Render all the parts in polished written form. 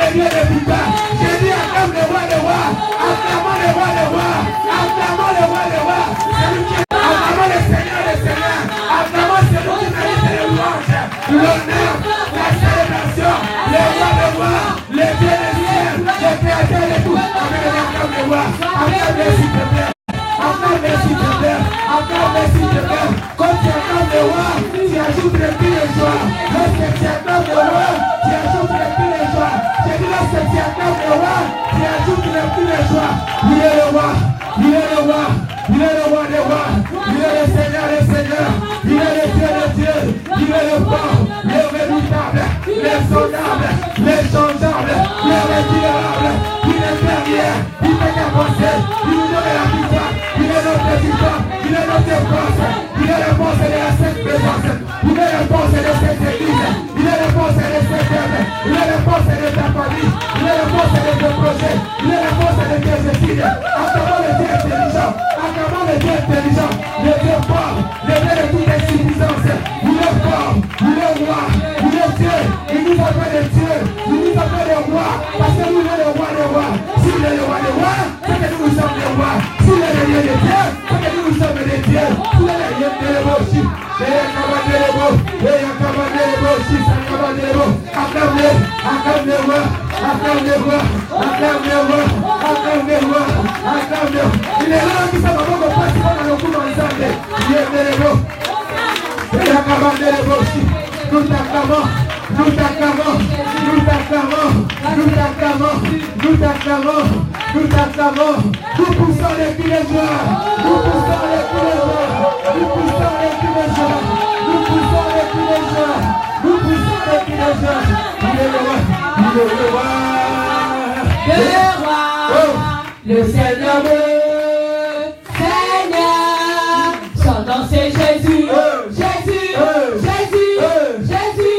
le Dieu de victoire. J'ai dit acclame le roi des rois. Acclamons le roi des rois. Acclamons le roi des rois. Acclamons le Seigneur des seigneurs. Acclamons celui qui mérite le louange, l'honneur, la célébration, le roi des rois, le Dieu des cieux, le créateur de tout. Acclame le roi. Acclame le s'il te plaît. Acclame s'il te plaît. Acclame s'il te plaît. Quand tu acclames le roi, tu ajoutes le prix de joie. Lorsque tu acclames le roi, tu ajoutes le prix de joie. J'ai dit lorsque tu acclames le roi, tu ajoutes le prix de joie. Il est le roi. Il est le roi. Il est le roi des rois. Il est le Seigneur des seigneurs. Il est le Dieu des dieux. Il est le fort, le redoutable, l'insondable, l'inchangeable, l'irrécupérable. Il est derrière. Il fait qu'avancer. Il nous donne la victoire. Il est notre victoire. Il est notre force. Il est la force de la sainte présence. Il est la force de cette église. Il est la force de cette œuvre. Il est la force de ta famille. Il est la force de tes projets. Il est la force de tes études. Acclamons le Dieu intelligent. Acclamons le Dieu intelligent. Le Dieu fort. Le Dieu de toute insuffisance. Il est fort. Il est roi. Il est Dieu. Il nous appelle Dieu. Il nous appelle le roi. Parce que nous sommes le roi des rois. S'il est le roi des rois, c'est que nous sommes les rois. S'il est le Dieu des dieux, c'est que nous sommes les dieux. S'il est le Dieu des rois aussi. Acclame le roi. Acclame le roi. Acclame le roi. Acclame le roi. Acclame le roi. Il est là qui s'en va pas passer dans le coup ensemble. Il est le roi. Et acclame le roi aussi. Nous t'acclamons. Nous t'acclamons, nous t'acclamons, nous t'acclamons, nous t'acclamons, nous t'acclamons. Nous poussons les cris de joie, nous poussons les cris de joie, nous poussons les cris de joie, nous poussons les cris de joie, nous poussons les cris de joie. Il est le roi, il est le roi, le roi, le Seigneur de Seigneur. Son nom c'est Jésus, Jésus, Jésus, Jésus.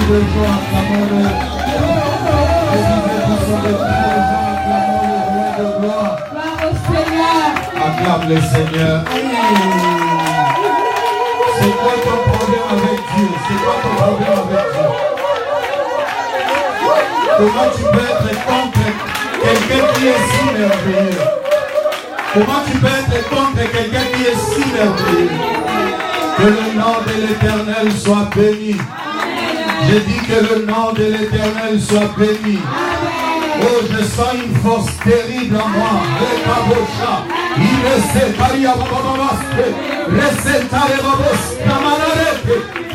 de joie, acclamons-le. Je disais pour son de joie, acclamons le roi de gloire. Acclame le Seigneur. C'est quoi ton problème avec Dieu? C'est quoi ton problème avec Dieu? Comment tu peux être contre quelqu'un qui est si merveilleux? Comment tu peux être contre quelqu'un qui est si merveilleux? Que le nom de l'Éternel soit béni. Je dis que le nom de l'Éternel soit béni. Oh, je sens une force terrible en moi.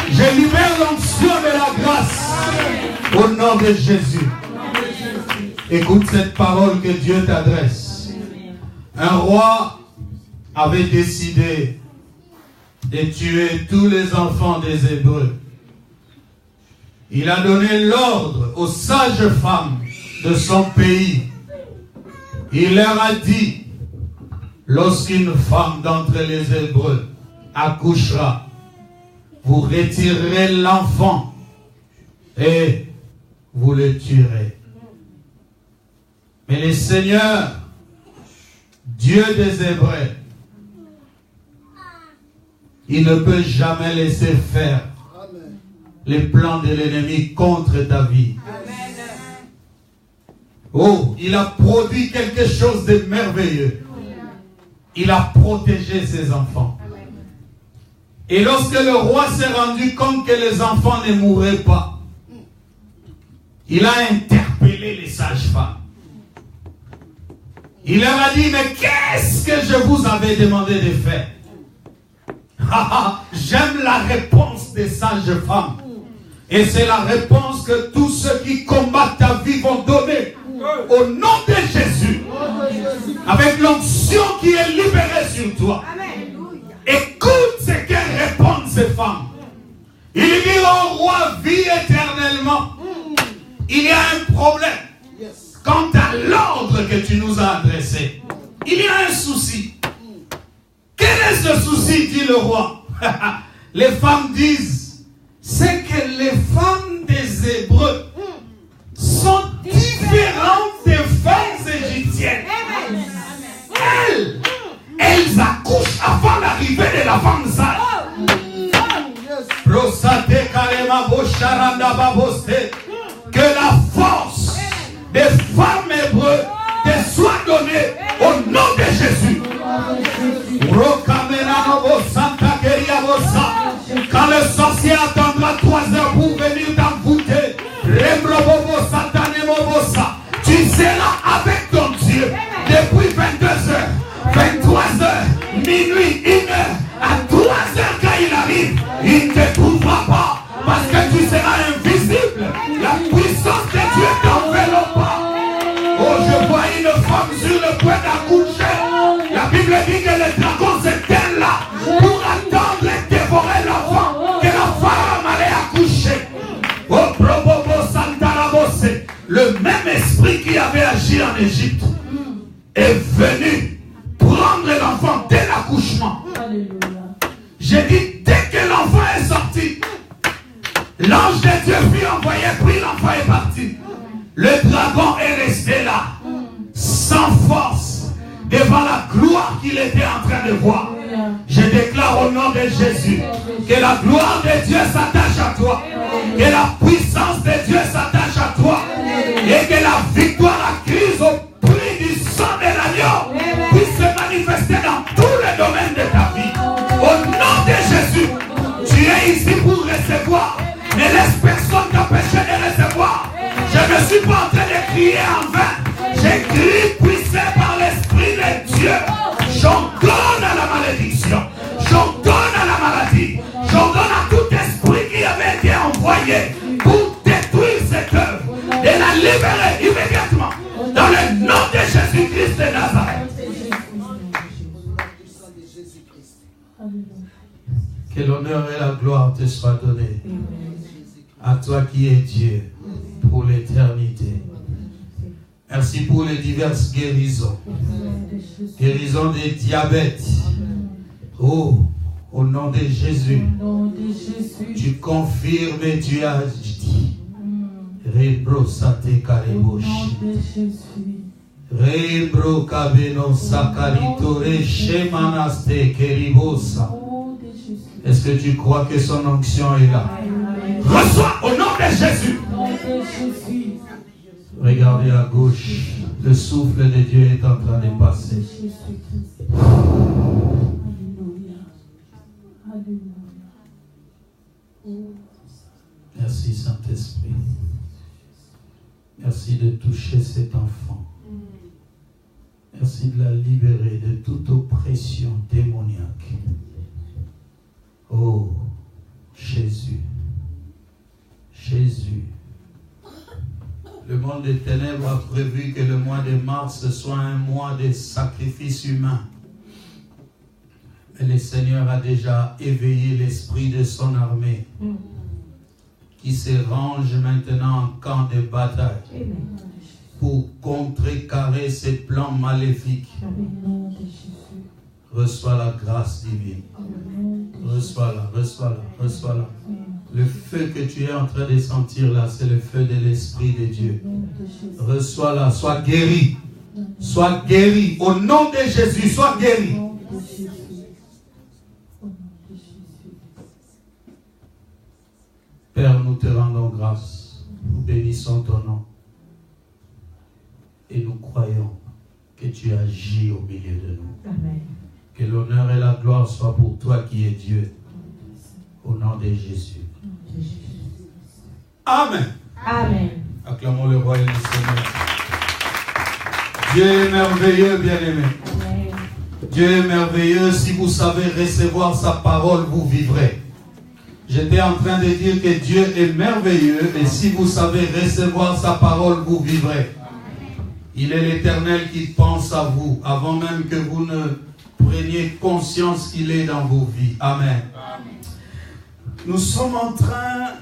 Je libère l'onction de la grâce. Au nom de Jésus. Écoute cette parole que Dieu t'adresse. Un roi avait décidé de tuer tous les enfants des Hébreux. Il a donné l'ordre aux sages femmes de son pays. Il leur a dit, lorsqu'une femme d'entre les Hébreux accouchera, vous retirerez l'enfant et vous le tuerez. Mais le Seigneur, Dieu des Hébreux, il ne peut jamais laisser faire les plans de l'ennemi contre ta vie. Oh, il a produit quelque chose de merveilleux. Il a protégé ses enfants. Et lorsque le roi s'est rendu compte que les enfants ne mourraient pas, il a interpellé les sages-femmes. Il leur a dit, mais qu'est-ce que je vous avais demandé de faire? J'aime la réponse des sages-femmes. Et c'est la réponse que tous ceux qui combattent ta vie vont donner. Au nom de Jésus. Avec l'onction qui est libérée sur toi. Écoute ce qu'elles répondent ces femmes. Il dit au roi, vis éternellement. Il y a un problème. Quant à l'ordre que tu nous as adressé, il y a un souci. Quel est ce souci, dit le roi? Les femmes disent, c'est que les femmes des Hébreux sont différentes des femmes égyptiennes. Elles accouchent avant l'arrivée de la femme sage. Que la force des femmes hébreux te soit donnée au nom de Jésus. Quand le sorcier attendra 3 heures pour venir t'envoûter, tu seras avec ton Dieu depuis 22 heures, 23 heures, minuit, 1 heure, à 3 heures quand il arrive, il ne te trouvera pas parce que tu seras invisible. La puissance de Dieu t'enveloppera. Oh, je vois une femme sur le point d'accoucher. La Bible dit que les dragons s'éteignent là pour attendre et dévorer l'enfant que la femme allait accoucher. Oh, le même esprit qui avait agi en Égypte est venu prendre l'enfant dès l'accouchement. J'ai dit, dès que l'enfant est sorti, l'ange de Dieu fut envoyé, puis l'enfant est parti. Le dragon est resté là, sans force, devant la gloire qu'il était en train de voir. Je déclare au nom de Jésus que la gloire de Dieu s'attache à toi, que la puissance de Dieu s'attache à toi, et que la victoire acquise au prix du sang de l'agneau puisse se manifester dans tous les domaines de ta vie. Au nom de Jésus, tu es ici pour recevoir. Ne laisse personne t'empêcher de recevoir. Je ne suis pas en train de crier en vain. Je crie poussé par l'Esprit de Dieu. J'ordonne à la malédiction. J'ordonne à la maladie. J'ordonne à tout esprit qui avait été envoyé pour détruire cette œuvre et la libérer immédiatement dans le nom de Jésus-Christ de Nazareth. Que l'honneur et la gloire te soient donnés à toi qui es Dieu pour l'éternité. Merci pour les diverses guérisons. Guérison des diabètes. Oh, au nom de Jésus, tu confirmes et tu as dit Rebro sate karebosh. Rebro kabeno sakaritore shemanaste keribosa. Est-ce que tu crois que son onction est là? Reçois au nom de Jésus. Regardez à gauche. Le souffle de Dieu est en train de passer. Merci Saint-Esprit. Merci de toucher cet enfant. Merci de la libérer de toute oppression démoniaque. Oh, Jésus. Jésus. Le monde des ténèbres a prévu que le mois de mars soit un mois de sacrifice humain. Mais le Seigneur a déjà éveillé l'esprit de son armée qui se range maintenant en camp de bataille pour contrecarrer ces plans maléfiques. Reçois la grâce divine. Reçois-la, reçois-la, reçois-la. Le feu que tu es en train de sentir là, c'est le feu de l'Esprit de Dieu. Reçois-la, sois guéri. Sois guéri. Au nom de Jésus, sois guéri. Père, nous te rendons grâce. Nous bénissons ton nom. Et nous croyons que tu agis au milieu de nous. Amen. Que l'honneur et la gloire soient pour toi qui es Dieu. Au nom de Jésus. Amen. Amen. Acclamons le roi et le Seigneur. Dieu est merveilleux, bien-aimé. Dieu est merveilleux. Si vous savez recevoir sa parole, vous vivrez. J'étais en train de dire que Dieu est merveilleux et si vous savez recevoir sa parole, vous vivrez. Il est l'Éternel qui pense à vous avant même que vous ne preniez conscience qu'il est dans vos vies. Amen. Nous sommes en train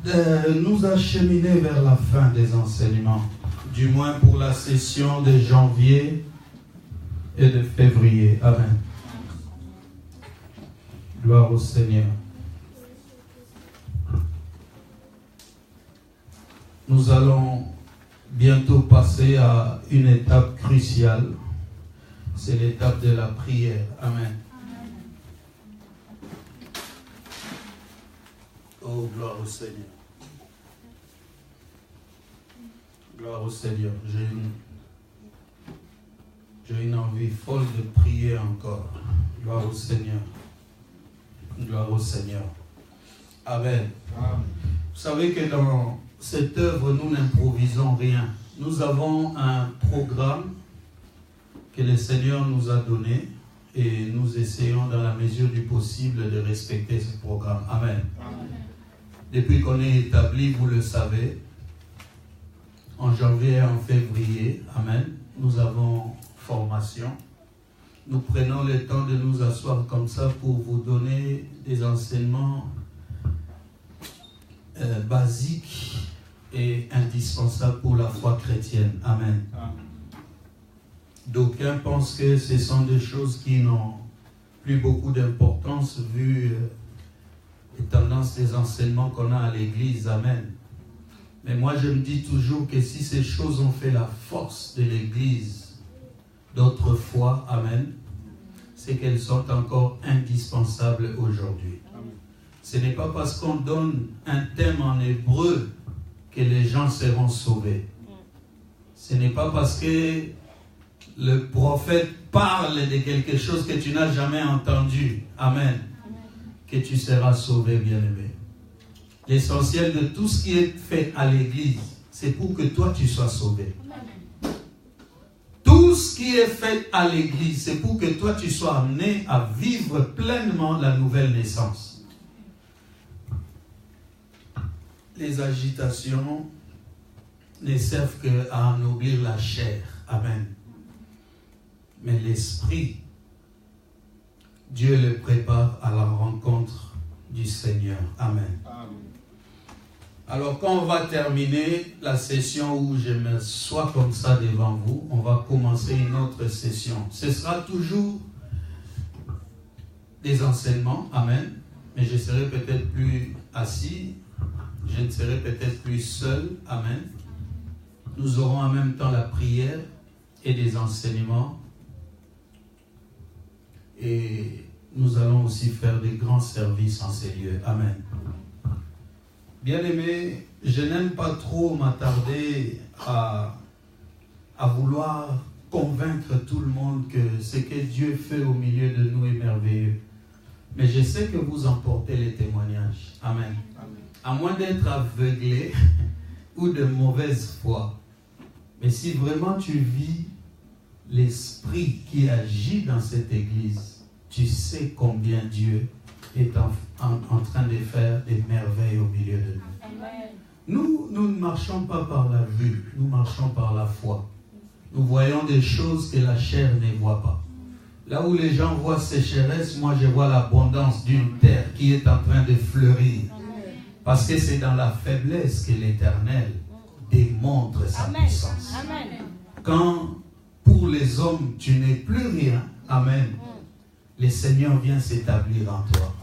de nous acheminer vers la fin des enseignements, du moins pour la session de janvier et de février. Amen. Gloire au Seigneur. Nous allons bientôt passer à une étape cruciale. C'est l'étape de la prière. Amen. Oh, gloire au Seigneur. Gloire au Seigneur. J'ai une envie folle de prier encore. Gloire au Seigneur. Gloire au Seigneur. Amen. Vous savez que dans cette œuvre, nous n'improvisons rien. Nous avons un programme que le Seigneur nous a donné et nous essayons dans la mesure du possible de respecter ce programme. Amen. Amen. Depuis qu'on est établi, vous le savez, en janvier et en février, amen, nous avons formation. Nous prenons le temps de nous asseoir comme ça pour vous donner des enseignements basiques et indispensables pour la foi chrétienne. Amen. D'aucuns pensent que ce sont des choses qui n'ont plus beaucoup d'importance vu les tendances des enseignements qu'on a à l'église. Amen. Mais moi je me dis toujours que si ces choses ont fait la force de l'église d'autrefois, amen, c'est qu'elles sont encore indispensables aujourd'hui. Ce n'est pas parce qu'on donne un thème en hébreu que les gens seront sauvés. Ce n'est pas parce que le prophète parle de quelque chose que tu n'as jamais entendu, amen, que tu seras sauvé, bien-aimé. L'essentiel de tout ce qui est fait à l'église, c'est pour que toi tu sois sauvé. Tout ce qui est fait à l'église, c'est pour que toi tu sois amené à vivre pleinement la nouvelle naissance. Les agitations ne servent qu'à ennoblir la chair. Amen. Mais l'esprit, Dieu le prépare à la rencontre du Seigneur. Amen. Amen. Alors quand on va terminer la session où je m'assois comme ça devant vous, on va commencer une autre session. Ce sera toujours des enseignements, amen, mais je serai peut-être plus assis je ne serai peut-être plus seul. Amen. Nous aurons en même temps la prière et des enseignements. Et nous allons aussi faire des grands services en ces lieux. Amen. Bien-aimés, je n'aime pas trop m'attarder à vouloir convaincre tout le monde que ce que Dieu fait au milieu de nous est merveilleux. Mais je sais que vous emportez les témoignages. Amen. Amen. À moins d'être aveuglé ou de mauvaise foi. Mais si vraiment tu vis l'esprit qui agit dans cette église, tu sais combien Dieu est en train de faire des merveilles au milieu de nous. Nous ne marchons pas par la vue, nous marchons par la foi. Nous voyons des choses que la chair ne voit pas. Là où les gens voient sécheresse, moi je vois l'abondance d'une terre qui est en train de fleurir. Parce que c'est dans la faiblesse que l'Éternel démontre sa puissance. Quand pour les hommes tu n'es plus rien, amen, le Seigneur vient s'établir en toi.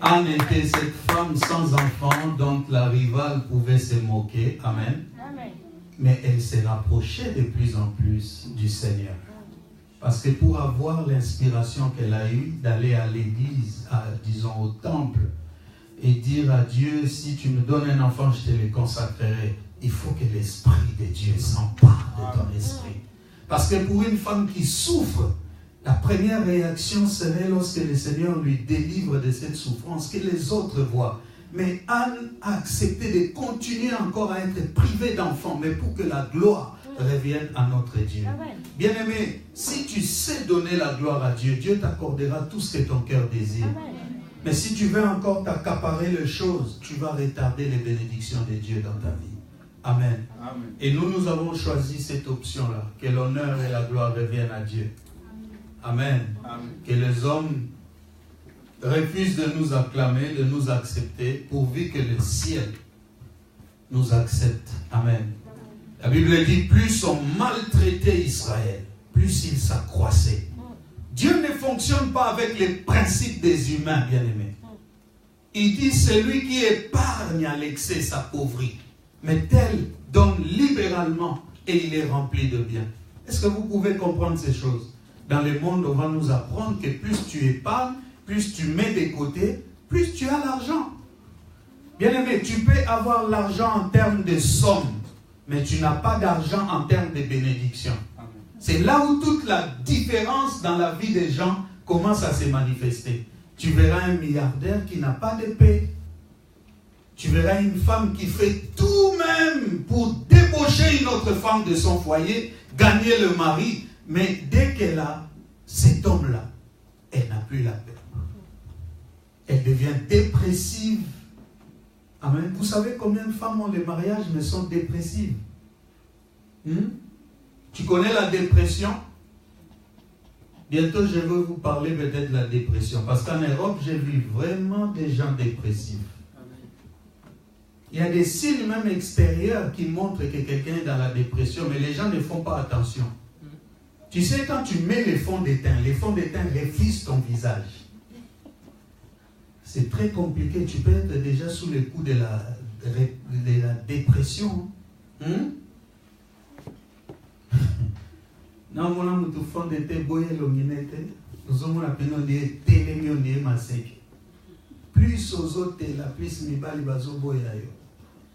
Anne était cette femme sans enfant dont la rivale pouvait se moquer, amen. Mais elle s'est rapprochée de plus en plus du Seigneur. Parce que pour avoir l'inspiration qu'elle a eue d'aller à l'église, disons au temple, et dire à Dieu, si tu me donnes un enfant, je te le consacrerai. Il faut que l'Esprit de Dieu s'empare de ton esprit. Parce que pour une femme qui souffre, la première réaction serait lorsque le Seigneur lui délivre de cette souffrance, que les autres voient. Mais Anne a accepté de continuer encore à être privée d'enfants, mais pour que la gloire revienne à notre Dieu. Bien-aimé, si tu sais donner la gloire à Dieu, Dieu t'accordera tout ce que ton cœur désire. Mais si tu veux encore t'accaparer les choses, tu vas retarder les bénédictions de Dieu dans ta vie. Amen. Amen. Et nous avons choisi cette option-là, que l'honneur et la gloire reviennent à Dieu. Amen. Amen. Que les hommes refusent de nous acclamer, de nous accepter, pourvu que le ciel nous accepte. Amen. La Bible dit, plus on maltraitait Israël, plus il s'accroissait. Dieu ne fonctionne pas avec les principes des humains, bien-aimés. Il dit, celui qui épargne à l'excès s'appauvrit, mais tel donne libéralement et il est rempli de bien. Est-ce que vous pouvez comprendre ces choses? Dans le monde, on va nous apprendre que plus tu épargnes, plus tu mets de côté, plus tu as l'argent. Bien-aimé, tu peux avoir l'argent en termes de somme, mais tu n'as pas d'argent en termes de bénédiction. C'est là où toute la différence dans la vie des gens commence à se manifester. Tu verras un milliardaire qui n'a pas de paix. Tu verras une femme qui fait tout même pour débaucher une autre femme de son foyer, gagner le mari. Mais dès qu'elle a cet homme-là, elle n'a plus la paix. Elle devient dépressive. Amen. Vous savez combien de femmes ont le mariage mais sont dépressives? Tu connais la dépression? Bientôt, je vais vous parler peut-être de la dépression. Parce qu'en Europe, j'ai vu vraiment des gens dépressifs. Il y a des signes même extérieurs qui montrent que quelqu'un est dans la dépression, mais les gens ne font pas attention. Tu sais, quand tu mets les fonds d'étain reflètent ton visage. C'est très compliqué. Tu peux être déjà sous le coup de la dépression. Non, mon amour, tu fond d'étain, boye l'ominete. Nous avons la peine de télémionner ma sec. Plus aux autres, la plus mibali bazo boye ayo.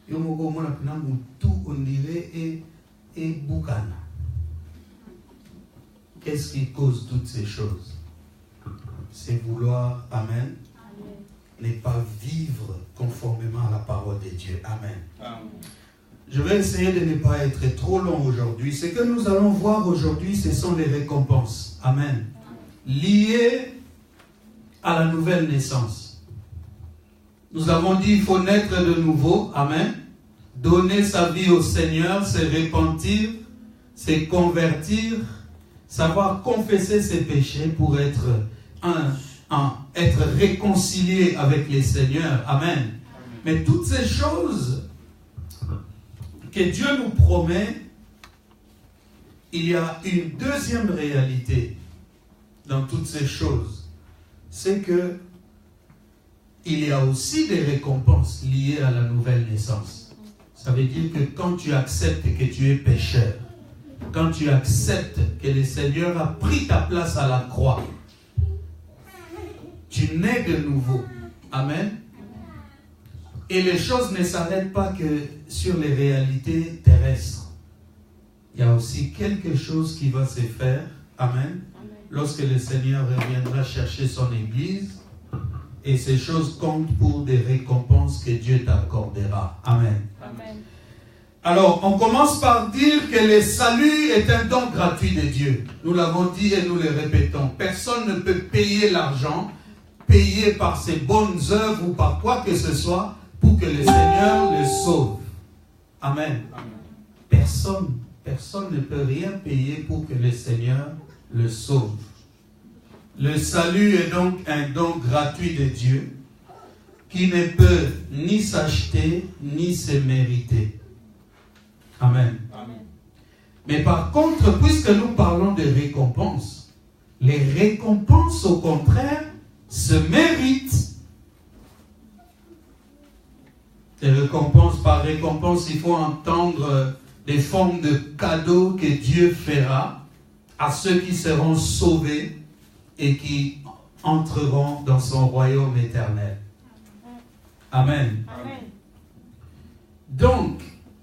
Yo moko mon la peine tout on dirait et boukana. Qu'est-ce qui cause toutes ces choses? C'est vouloir, amen, n'est pas vivre conformément à la parole de Dieu. Amen. Amen. Je vais essayer de ne pas être trop long aujourd'hui. Ce que nous allons voir aujourd'hui, ce sont les récompenses. Amen. Liées à la nouvelle naissance. Nous avons dit qu'il faut naître de nouveau. Amen. Donner sa vie au Seigneur, se repentir, se convertir, savoir confesser ses péchés pour être réconcilié avec les Seigneurs. Amen. Mais toutes ces choses que Dieu nous promet, il y a une deuxième réalité dans toutes ces choses. C'est que il y a aussi des récompenses liées à la nouvelle naissance. Ça veut dire que quand tu acceptes que tu es pécheur, quand tu acceptes que le Seigneur a pris ta place à la croix, tu nais de nouveau. Amen. Et les choses ne s'arrêtent pas que sur les réalités terrestres. Il y a aussi quelque chose qui va se faire. Amen. Lorsque le Seigneur reviendra chercher son Église, et ces choses comptent pour des récompenses que Dieu t'accordera. Amen. Amen. Alors, on commence par dire que le salut est un don gratuit de Dieu. Nous l'avons dit et nous le répétons. Personne ne peut payer l'argent, payer par ses bonnes œuvres ou par quoi que ce soit pour que le Seigneur le sauve. Amen. Personne ne peut rien payer pour que le Seigneur le sauve. Le salut est donc un don gratuit de Dieu qui ne peut ni s'acheter ni se mériter. Amen. Amen. Mais par contre, puisque nous parlons de récompenses, les récompenses au contraire se méritent. Les récompenses, par récompense, il faut entendre des formes de cadeaux que Dieu fera à ceux qui seront sauvés et qui entreront dans son royaume éternel. Amen. Amen. Donc,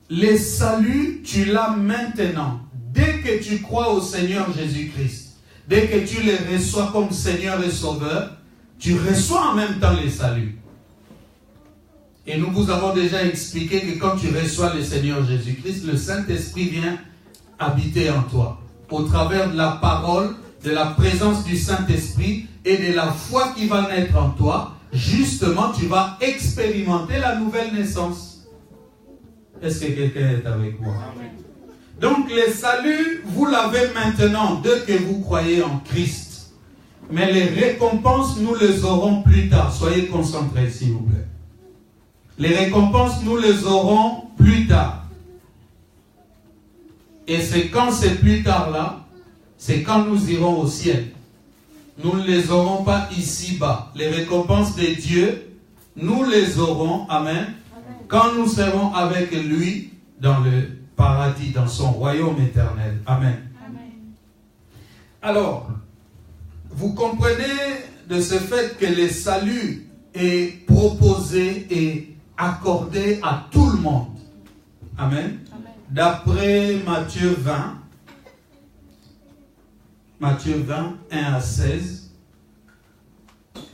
le salut, tu l'as maintenant. Dès que tu crois au Seigneur Jésus-Christ, dès que tu le reçois comme Seigneur et Sauveur, tu reçois en même temps le salut. Et nous vous avons déjà expliqué que quand tu reçois le Seigneur Jésus-Christ, le Saint-Esprit vient habiter en toi. Au travers de la parole, de la présence du Saint-Esprit et de la foi qui va naître en toi, justement, tu vas expérimenter la nouvelle naissance. Est-ce que quelqu'un est avec moi? Amen. Donc, le salut, vous l'avez maintenant dès que vous croyez en Christ. Mais les récompenses, nous les aurons plus tard. Soyez concentrés, s'il vous plaît. Les récompenses, nous les aurons plus tard. Et c'est quand c'est plus tard là, c'est quand nous irons au ciel. Nous ne les aurons pas ici-bas. Les récompenses de Dieu, nous les aurons, amen, quand nous serons avec lui dans le paradis, dans son royaume éternel. Amen. Amen. Alors, vous comprenez de ce fait que le salut est proposé et accordé à tout le monde. Amen. Amen. D'après Matthieu 20, 1 à 16,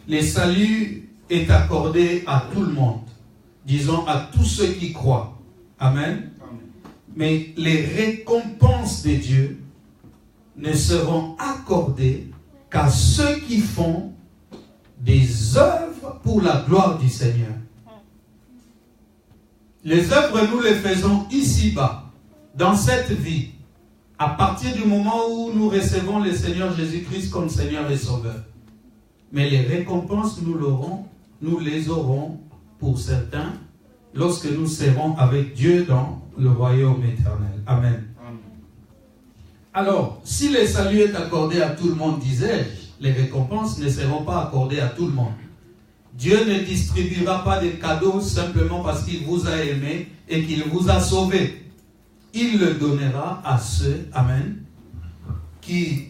le salut est accordé à tout le monde. Disons à tous ceux qui croient. Amen. Mais les récompenses de Dieu ne seront accordées qu'à ceux qui font des œuvres pour la gloire du Seigneur. Les œuvres, nous les faisons ici-bas, dans cette vie, à partir du moment où nous recevons le Seigneur Jésus-Christ comme Seigneur et Sauveur. Mais les récompenses, nous les aurons pour certains lorsque nous serons avec Dieu dans le royaume éternel. Amen. Alors, si le salut est accordé à tout le monde, disais-je, les récompenses ne seront pas accordées à tout le monde. Dieu ne distribuera pas des cadeaux simplement parce qu'il vous a aimé et qu'il vous a sauvé. Il le donnera à ceux, amen, qui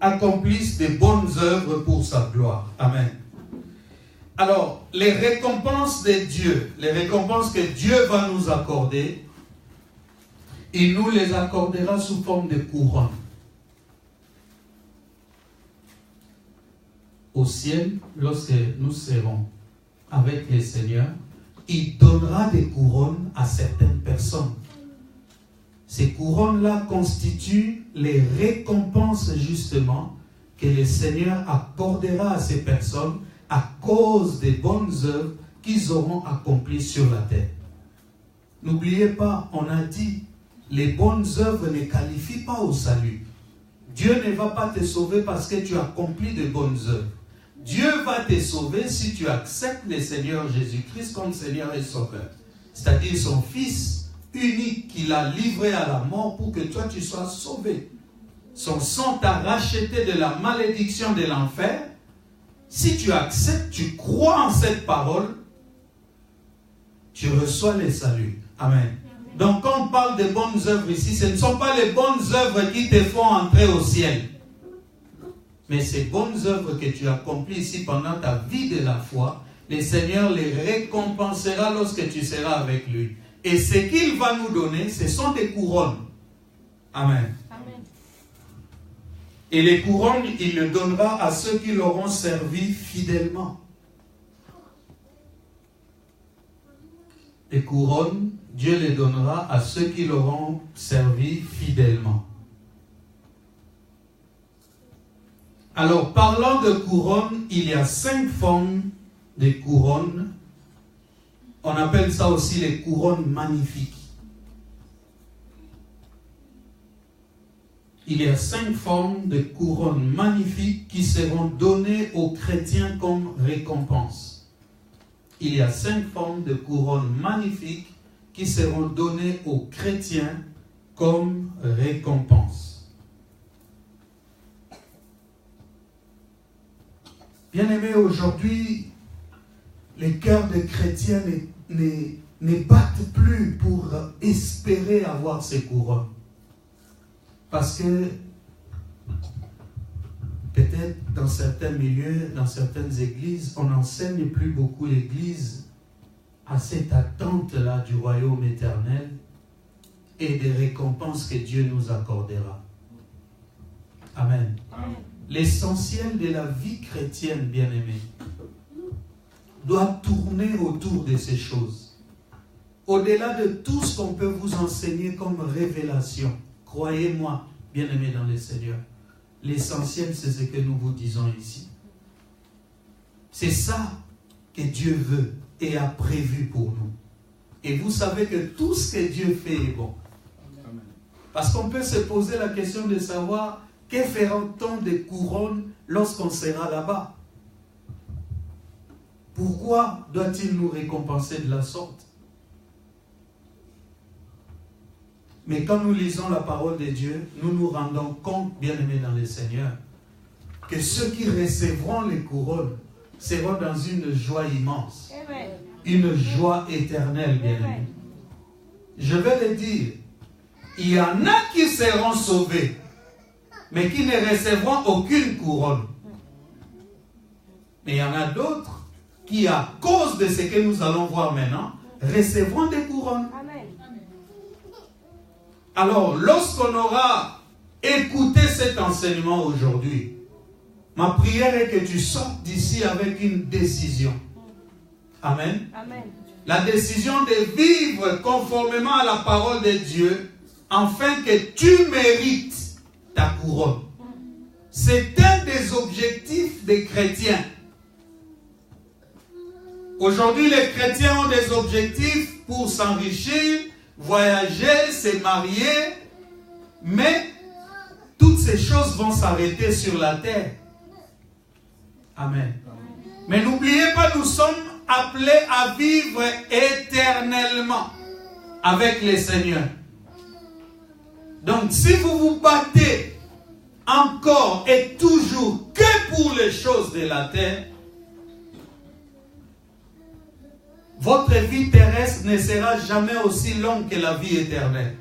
accomplissent des bonnes œuvres pour sa gloire. Amen. Alors, les récompenses de Dieu, les récompenses que Dieu va nous accorder, il nous les accordera sous forme de couronne. Au ciel, lorsque nous serons avec le Seigneur, il donnera des couronnes à certaines personnes. Ces couronnes-là constituent les récompenses justement que le Seigneur accordera à ces personnes à cause des bonnes œuvres qu'ils auront accomplies sur la terre. N'oubliez pas, on a dit, les bonnes œuvres ne qualifient pas au salut. Dieu ne va pas te sauver parce que tu as accompli de bonnes œuvres. Dieu va te sauver si tu acceptes le Seigneur Jésus-Christ comme Seigneur et Sauveur. C'est-à-dire son Fils unique qu'il a livré à la mort pour que toi tu sois sauvé. Son sang t'a racheté de la malédiction de l'enfer Si tu acceptes, tu crois en cette parole, tu reçois les saluts. Amen. Donc quand on parle des bonnes œuvres ici, ce ne sont pas les bonnes œuvres qui te font entrer au ciel. Mais ces bonnes œuvres que tu accomplis ici pendant ta vie de la foi, le Seigneur les récompensera lorsque tu seras avec lui. Et ce qu'il va nous donner, ce sont des couronnes. Amen. Amen. Et les couronnes, il les donnera à ceux qui l'auront servi fidèlement. Les couronnes, Dieu les donnera à ceux qui l'auront servi fidèlement. Alors, parlant de couronnes, il y a 5 formes de couronnes. On appelle ça aussi les couronnes magnifiques. Il y a 5 formes de couronnes magnifiques qui seront données aux chrétiens comme récompense. Il y a 5 formes de couronnes magnifiques qui seront données aux chrétiens comme récompense. Bien-aimés, aujourd'hui, les cœurs des chrétiens ne battent plus pour espérer avoir ces couronnes. Parce que peut-être dans certains milieux, dans certaines églises, on n'enseigne plus beaucoup l'église à cette attente-là du royaume éternel et des récompenses que Dieu nous accordera. Amen. Amen. L'essentiel de la vie chrétienne, bien-aimée, doit tourner autour de ces choses. Au-delà de tout ce qu'on peut vous enseigner comme révélation, croyez-moi, bien-aimés dans le Seigneur, l'essentiel, c'est ce que nous vous disons ici. C'est ça que Dieu veut et a prévu pour nous. Et vous savez que tout ce que Dieu fait est bon. Parce qu'on peut se poser la question de savoir que fera-t-on des couronnes lorsqu'on sera là-bas? Pourquoi doit-il nous récompenser de la sorte? Mais quand nous lisons la parole de Dieu, nous nous rendons compte, bien-aimés dans le Seigneur, que ceux qui recevront les couronnes seront dans une joie immense. Amen. Une joie éternelle, bien-aimés. Je vais le dire, il y en a qui seront sauvés, mais qui ne recevront aucune couronne. Mais il y en a d'autres qui, à cause de ce que nous allons voir maintenant, recevront des couronnes. Amen. Alors, lorsqu'on aura écouté cet enseignement aujourd'hui, ma prière est que tu sortes d'ici avec une décision. Amen. Amen. La décision de vivre conformément à la parole de Dieu, afin que tu mérites ta couronne. C'est un des objectifs des chrétiens. Aujourd'hui, les chrétiens ont des objectifs pour s'enrichir, voyager, se marier, mais toutes ces choses vont s'arrêter sur la terre. Amen. Mais n'oubliez pas, nous sommes appelés à vivre éternellement avec le Seigneur. Donc, si vous vous battez encore et toujours que pour les choses de la terre, votre vie terrestre ne sera jamais aussi longue que la vie éternelle.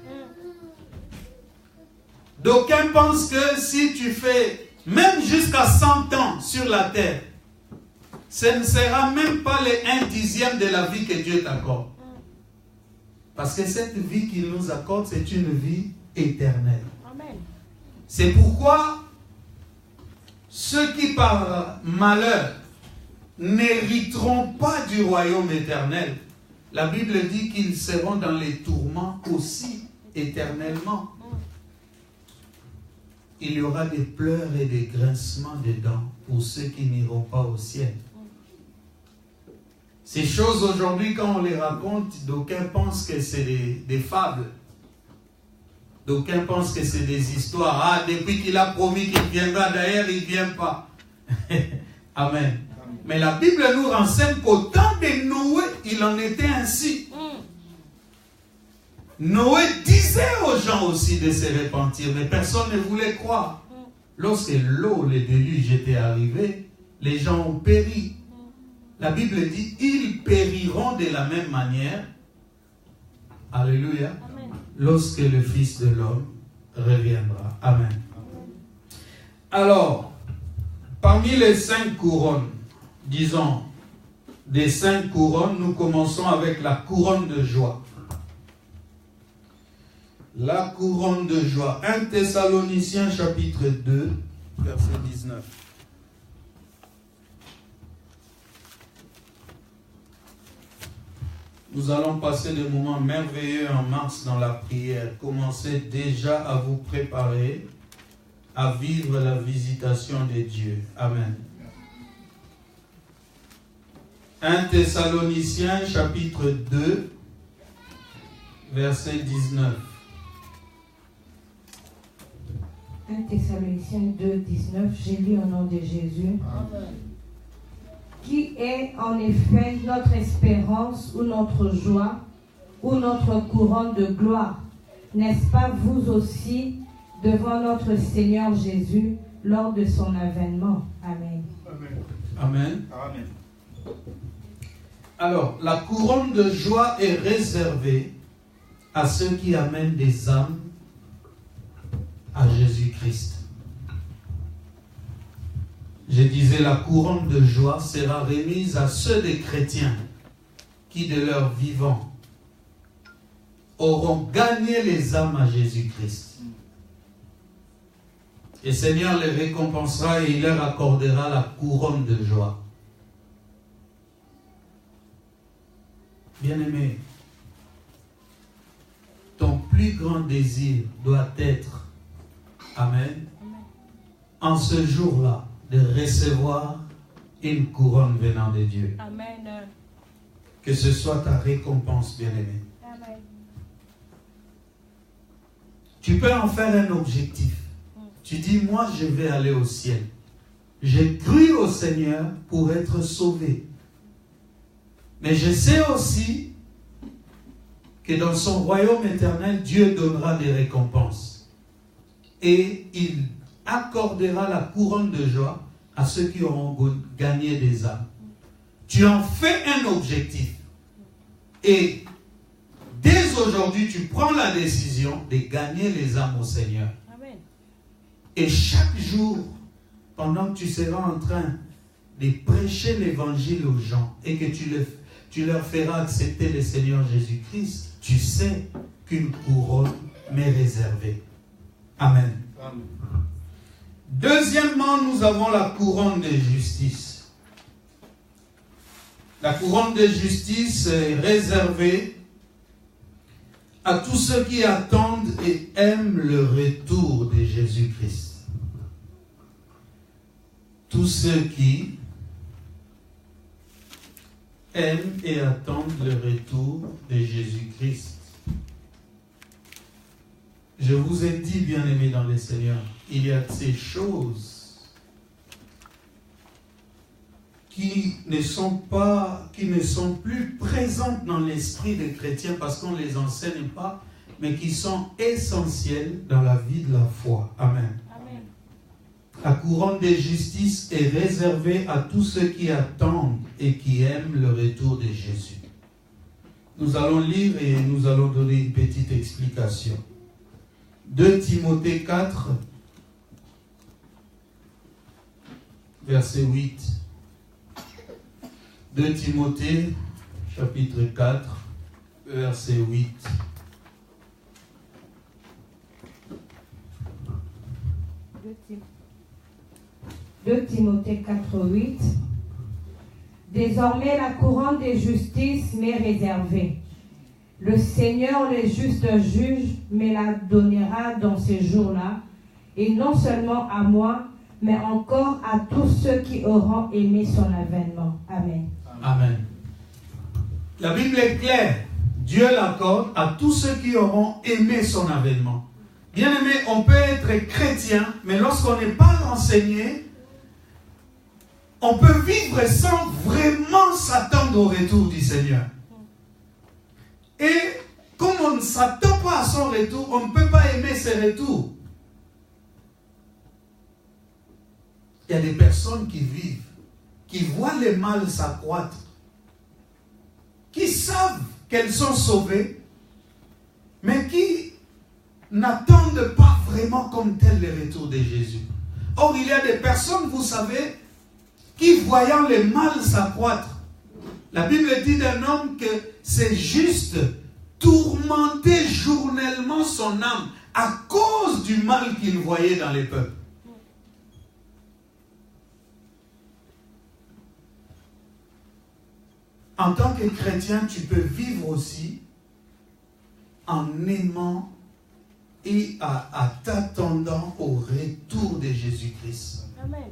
D'aucuns pensent que si tu fais même jusqu'à 100 ans sur la terre, ce ne sera même pas les 1/10 de la vie que Dieu t'accorde. Parce que cette vie qu'il nous accorde, c'est une vie éternelle. Amen. C'est pourquoi ceux qui par malheur n'hériteront pas du royaume éternel, la Bible dit qu'ils seront dans les tourments aussi éternellement. Il y aura des pleurs et des grincements de dents pour ceux qui n'iront pas au ciel. Ces choses aujourd'hui, quand on les raconte, d'aucuns pensent que c'est des fables. D'aucuns pensent que c'est des histoires. Ah, depuis qu'il a promis qu'il viendra, d'ailleurs, il ne vient pas. Amen. Mais la Bible nous renseigne qu'au temps de Noé, il en était ainsi. Noé disait aux gens aussi de se repentir, mais personne ne voulait croire. Lorsque l'eau, le déluge était arrivé, les gens ont péri. La Bible dit, ils périront de la même manière. Alléluia. Amen. Lorsque le Fils de l'homme reviendra. Amen. Alors, parmi les 5 couronnes, disons, des 5 couronnes, nous commençons avec la couronne de joie. La couronne de joie. 1 Thessaloniciens chapitre 2, verset 19. Nous allons passer des moments merveilleux en mars dans la prière. Commencez déjà à vous préparer à vivre la visitation de Dieu. Amen. 1 Thessaloniciens chapitre 2, verset 19. 1 Thessaloniciens 2, 19, j'ai lu au nom de Jésus. Amen. Qui est en effet notre espérance ou notre joie ou notre couronne de gloire? N'est-ce pas vous aussi devant notre Seigneur Jésus lors de son avènement? Amen. Amen. Amen. Alors, la couronne de joie est réservée à ceux qui amènent des âmes à Jésus-Christ. Je disais, la couronne de joie sera remise à ceux des chrétiens qui, de leur vivant, auront gagné les âmes à Jésus-Christ. Et le Seigneur les récompensera et il leur accordera la couronne de joie. Bien-aimé, ton plus grand désir doit être, Amen, en ce jour-là, de recevoir une couronne venant de Dieu. Amen. Que ce soit ta récompense, bien-aimé. Amen. Tu peux en faire un objectif. Tu dis, moi, je vais aller au ciel. J'ai cru au Seigneur pour être sauvé. Mais je sais aussi que dans son royaume éternel, Dieu donnera des récompenses. Et il accordera la couronne de joie à ceux qui auront gagné des âmes. Tu en fais un objectif. Et dès aujourd'hui, tu prends la décision de gagner les âmes au Seigneur. Amen. Et chaque jour, pendant que tu seras en train de prêcher l'évangile aux gens et que tu leur feras accepter le Seigneur Jésus-Christ, tu sais qu'une couronne m'est réservée. Amen. Amen. Deuxièmement, nous avons la couronne de justice. La couronne de justice est réservée à tous ceux qui attendent et aiment le retour de Jésus-Christ. Tous ceux qui aiment et attendent le retour de Jésus-Christ. Je vous ai dit, bien-aimés dans le Seigneur, il y a ces choses qui ne sont plus présentes dans l'esprit des chrétiens parce qu'on ne les enseigne pas, mais qui sont essentielles dans la vie de la foi. Amen. Amen. La couronne de justice est réservée à tous ceux qui attendent et qui aiment le retour de Jésus. Nous allons lire et nous allons donner une petite explication. 2 Timothée 4, verset 8. 2 Timothée, chapitre 4, verset 8. De Timothée 4, 8. Désormais la couronne de justice m'est réservée. Le Seigneur, le juste juge, me la donnera dans ces jours-là, et non seulement à moi, mais encore à tous ceux qui auront aimé son avènement. Amen. Amen. La Bible est claire. Dieu l'accorde à tous ceux qui auront aimé son avènement. Bien aimé, on peut être chrétien, mais lorsqu'on n'est pas renseigné, on peut vivre sans vraiment s'attendre au retour du Seigneur. Et comme on ne s'attend pas à son retour, on ne peut pas aimer ses retours. Il y a des personnes qui vivent qui voient les mâles s'accroître, qui savent qu'elles sont sauvées, mais qui n'attendent pas vraiment comme tel le retour de Jésus. Or, il y a des personnes, vous savez, qui voyant les mâles s'accroître, la Bible dit d'un homme que c'est juste tourmenter journellement son âme à cause du mal qu'il voyait dans les peuples. En tant que chrétien, tu peux vivre aussi en aimant et à t'attendant au retour de Jésus-Christ. Amen.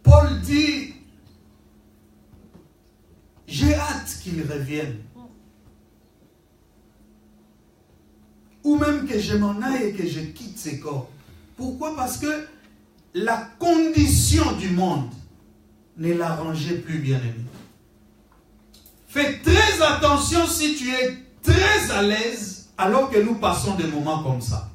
Paul dit, j'ai hâte qu'il revienne. Ou même que je m'en aille et que je quitte ce corps. Pourquoi? Parce que la condition du monde ne l'arrangeait plus, bien-aimé. Fais très attention si tu es très à l'aise alors que nous passons des moments comme ça.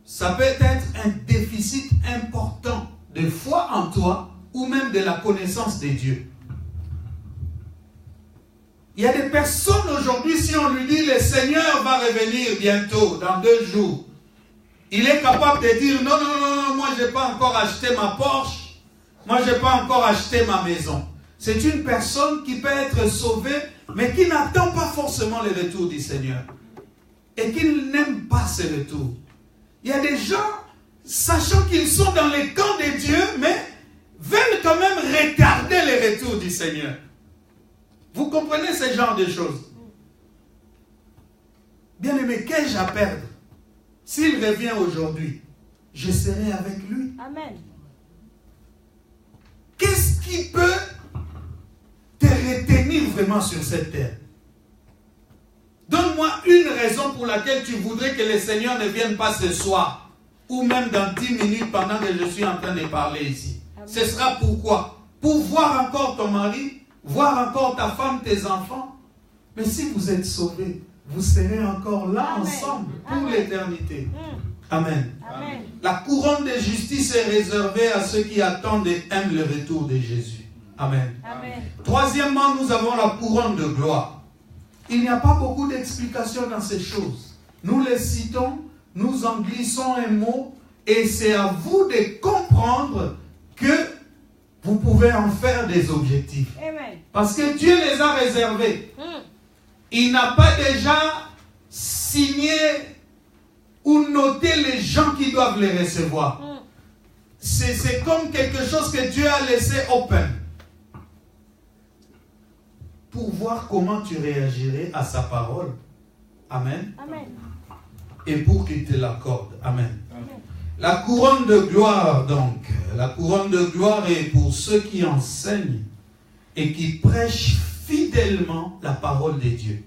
Ça peut être un déficit important de foi en toi ou même de la connaissance de Dieu. Il y a des personnes aujourd'hui, si on lui dit le Seigneur va revenir bientôt, dans 2 jours, il est capable de dire non, non, non, non, moi je n'ai pas encore acheté ma Porsche, moi je n'ai pas encore acheté ma maison. C'est une personne qui peut être sauvée, mais qui n'attend pas forcément le retour du Seigneur. Et qui n'aime pas ce retour. Il y a des gens, sachant qu'ils sont dans les camps de Dieu, mais veulent quand même retarder le retour du Seigneur. Vous comprenez ce genre de choses? Bien aimé, qu'ai-je à perdre? S'il revient aujourd'hui, je serai avec lui. Amen. Qu'est-ce qui peut te retenir vraiment sur cette terre? Donne-moi une raison pour laquelle tu voudrais que le Seigneur ne vienne pas ce soir, ou même dans 10 minutes pendant que je suis en train de parler ici. Amen. Ce sera pourquoi? Pour voir encore ton mari, voir encore ta femme, tes enfants. Mais si vous êtes sauvés, vous serez encore là. Amen. Ensemble pour l'éternité. Amen. Amen. La couronne de justice est réservée à ceux qui attendent et aiment le retour de Jésus. Amen. Amen. Troisièmement, nous avons la couronne de gloire. Il n'y a pas beaucoup d'explications dans ces choses. Nous les citons, nous en glissons un mot, et c'est à vous de comprendre que vous pouvez en faire des objectifs. Amen. Parce que Dieu les a réservés. Il n'a pas déjà signé ou noté les gens qui doivent les recevoir. C'est comme quelque chose que Dieu a laissé open. Pour voir comment tu réagirais à sa parole. Amen. Amen. Et pour qu'il te l'accorde. Amen. Amen. La couronne de gloire, donc. La couronne de gloire est pour ceux qui enseignent et qui prêchent fidèlement la parole de Dieu.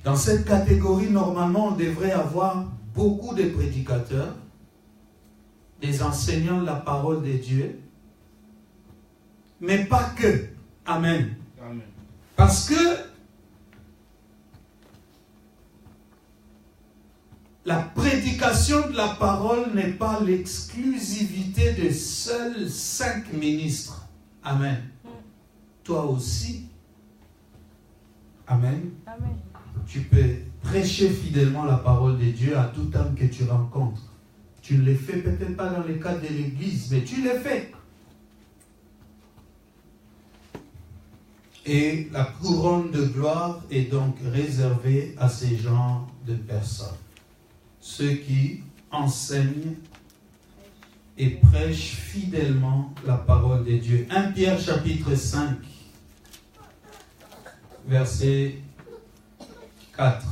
Dans cette catégorie, normalement, on devrait avoir beaucoup de prédicateurs, des enseignants de la parole de Dieu, mais pas que. Amen. Amen. Parce que la prédication de la parole n'est pas l'exclusivité de seuls 5 ministres. Amen. Toi aussi. Amen. Amen. Tu peux prêcher fidèlement la parole de Dieu à tout homme que tu rencontres. Tu ne le fais peut-être pas dans le cadre de l'église, mais tu le fais. Et la couronne de gloire est donc réservée à ces genres de personnes. Ceux qui enseignent et prêchent fidèlement la parole de Dieu. 1 Pierre chapitre 5, verset 4.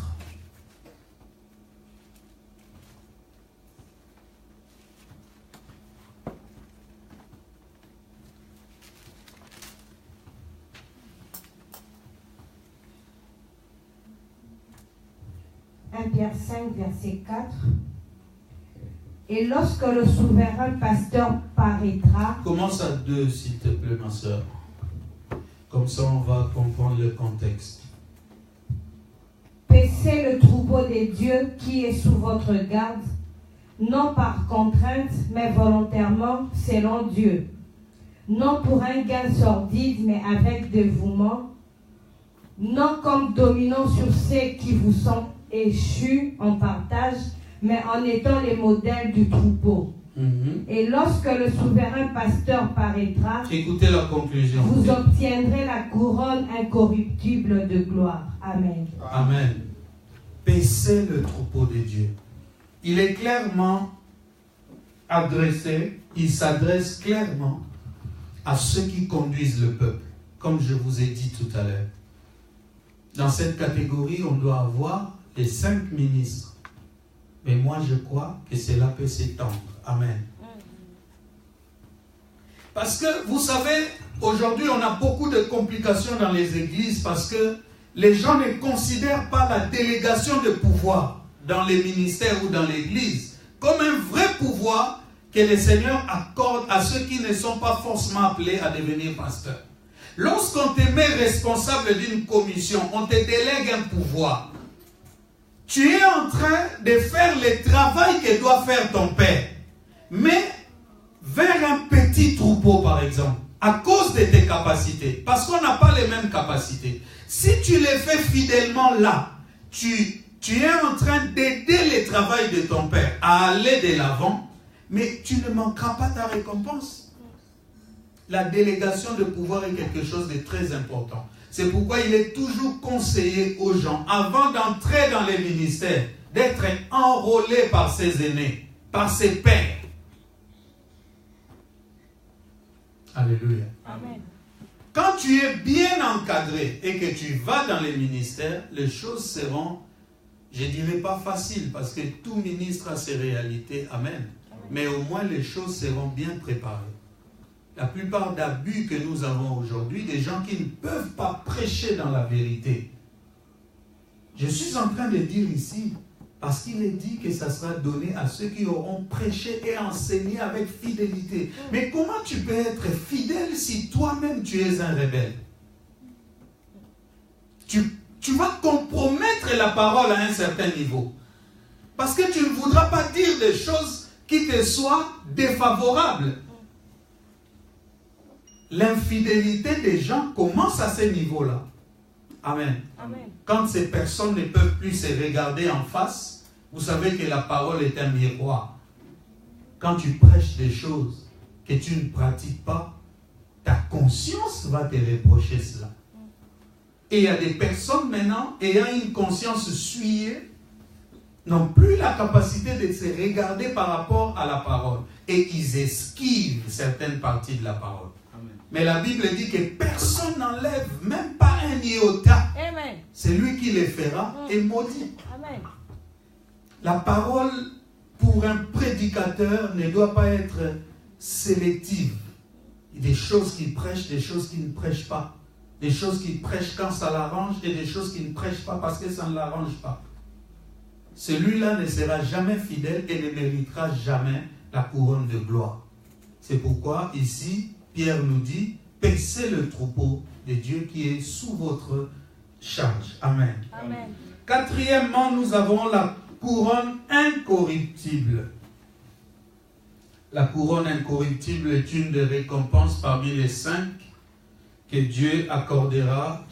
Pierre 5, verset 4. Et lorsque le souverain pasteur paraîtra... Commence à 2, s'il te plaît, ma soeur. Comme ça, on va comprendre le contexte. Paissez le troupeau des dieux qui est sous votre garde. non par contrainte, mais volontairement, selon Dieu. Non pour un gain sordide, mais avec dévouement. Non comme dominant sur ceux qui vous sont échus en partage, mais en étant les modèles du troupeau. Et lorsque le souverain pasteur paraîtra, écoutez la conclusion. Vous obtiendrez la couronne incorruptible de gloire. Amen. Amen. Paissez le troupeau de Dieu. Il est clairement adressé, il s'adresse clairement à ceux qui conduisent le peuple, comme je vous ai dit tout à l'heure. Dans cette catégorie, on doit avoir les 5 ministres. Mais moi, je crois que cela peut s'étendre. Amen. Parce que, vous savez, aujourd'hui, on a beaucoup de complications dans les églises parce que les gens ne considèrent pas la délégation de pouvoir dans les ministères ou dans l'église comme un vrai pouvoir que le Seigneur accorde à ceux qui ne sont pas forcément appelés à devenir pasteurs. Lorsqu'on te met responsable d'une commission, on te délègue un pouvoir. Tu es en train de faire le travail que doit faire ton père. Mais vers un petit troupeau, par exemple, à cause de tes capacités, parce qu'on n'a pas les mêmes capacités. Si tu les fais fidèlement là, tu es en train d'aider le travail de ton père à aller de l'avant, mais tu ne manqueras pas ta récompense. La délégation de pouvoir est quelque chose de très important. C'est pourquoi il est toujours conseillé aux gens, avant d'entrer dans les ministères, d'être enrôlés par ses aînés, par ses pères. Alléluia. Amen. Quand tu es bien encadré et que tu vas dans les ministères, les choses seront, je ne dirais pas faciles, parce que tout ministre a ses réalités. Amen. Mais au moins les choses seront bien préparées. La plupart d'abus que nous avons aujourd'hui, des gens qui ne peuvent pas prêcher dans la vérité. Je suis en train de dire ici, parce qu'il est dit que ça sera donné à ceux qui auront prêché et enseigné avec fidélité. Mais comment tu peux être fidèle si toi-même tu es un rebelle? Tu vas compromettre la parole à un certain niveau. Parce que tu ne voudras pas dire des choses qui te soient défavorables. L'infidélité des gens commence à ce niveau-là. Amen. Amen. Quand ces personnes ne peuvent plus se regarder en face, vous savez que la parole est un miroir. Quand tu prêches des choses que tu ne pratiques pas, ta conscience va te reprocher cela. Et il y a des personnes maintenant, ayant une conscience souillée, n'ont plus la capacité de se regarder par rapport à la parole. Et ils esquivent certaines parties de la parole. Mais la Bible dit que personne n'enlève, même pas un iota. Amen. C'est lui qui les fera et maudit. Amen. La parole pour un prédicateur ne doit pas être sélective. Il y a des choses qu'il prêche, des choses qu'il ne prêche pas. Des choses qu'il prêche quand ça l'arrange et des choses qu'il ne prêche pas parce que ça ne l'arrange pas. Celui-là ne sera jamais fidèle et ne méritera jamais la couronne de gloire. C'est pourquoi ici, Pierre nous dit, paissez le troupeau de Dieu qui est sous votre charge. Amen. Amen. Quatrièmement, nous avons la couronne incorruptible. La couronne incorruptible est une des récompenses parmi les 5 que Dieu accordera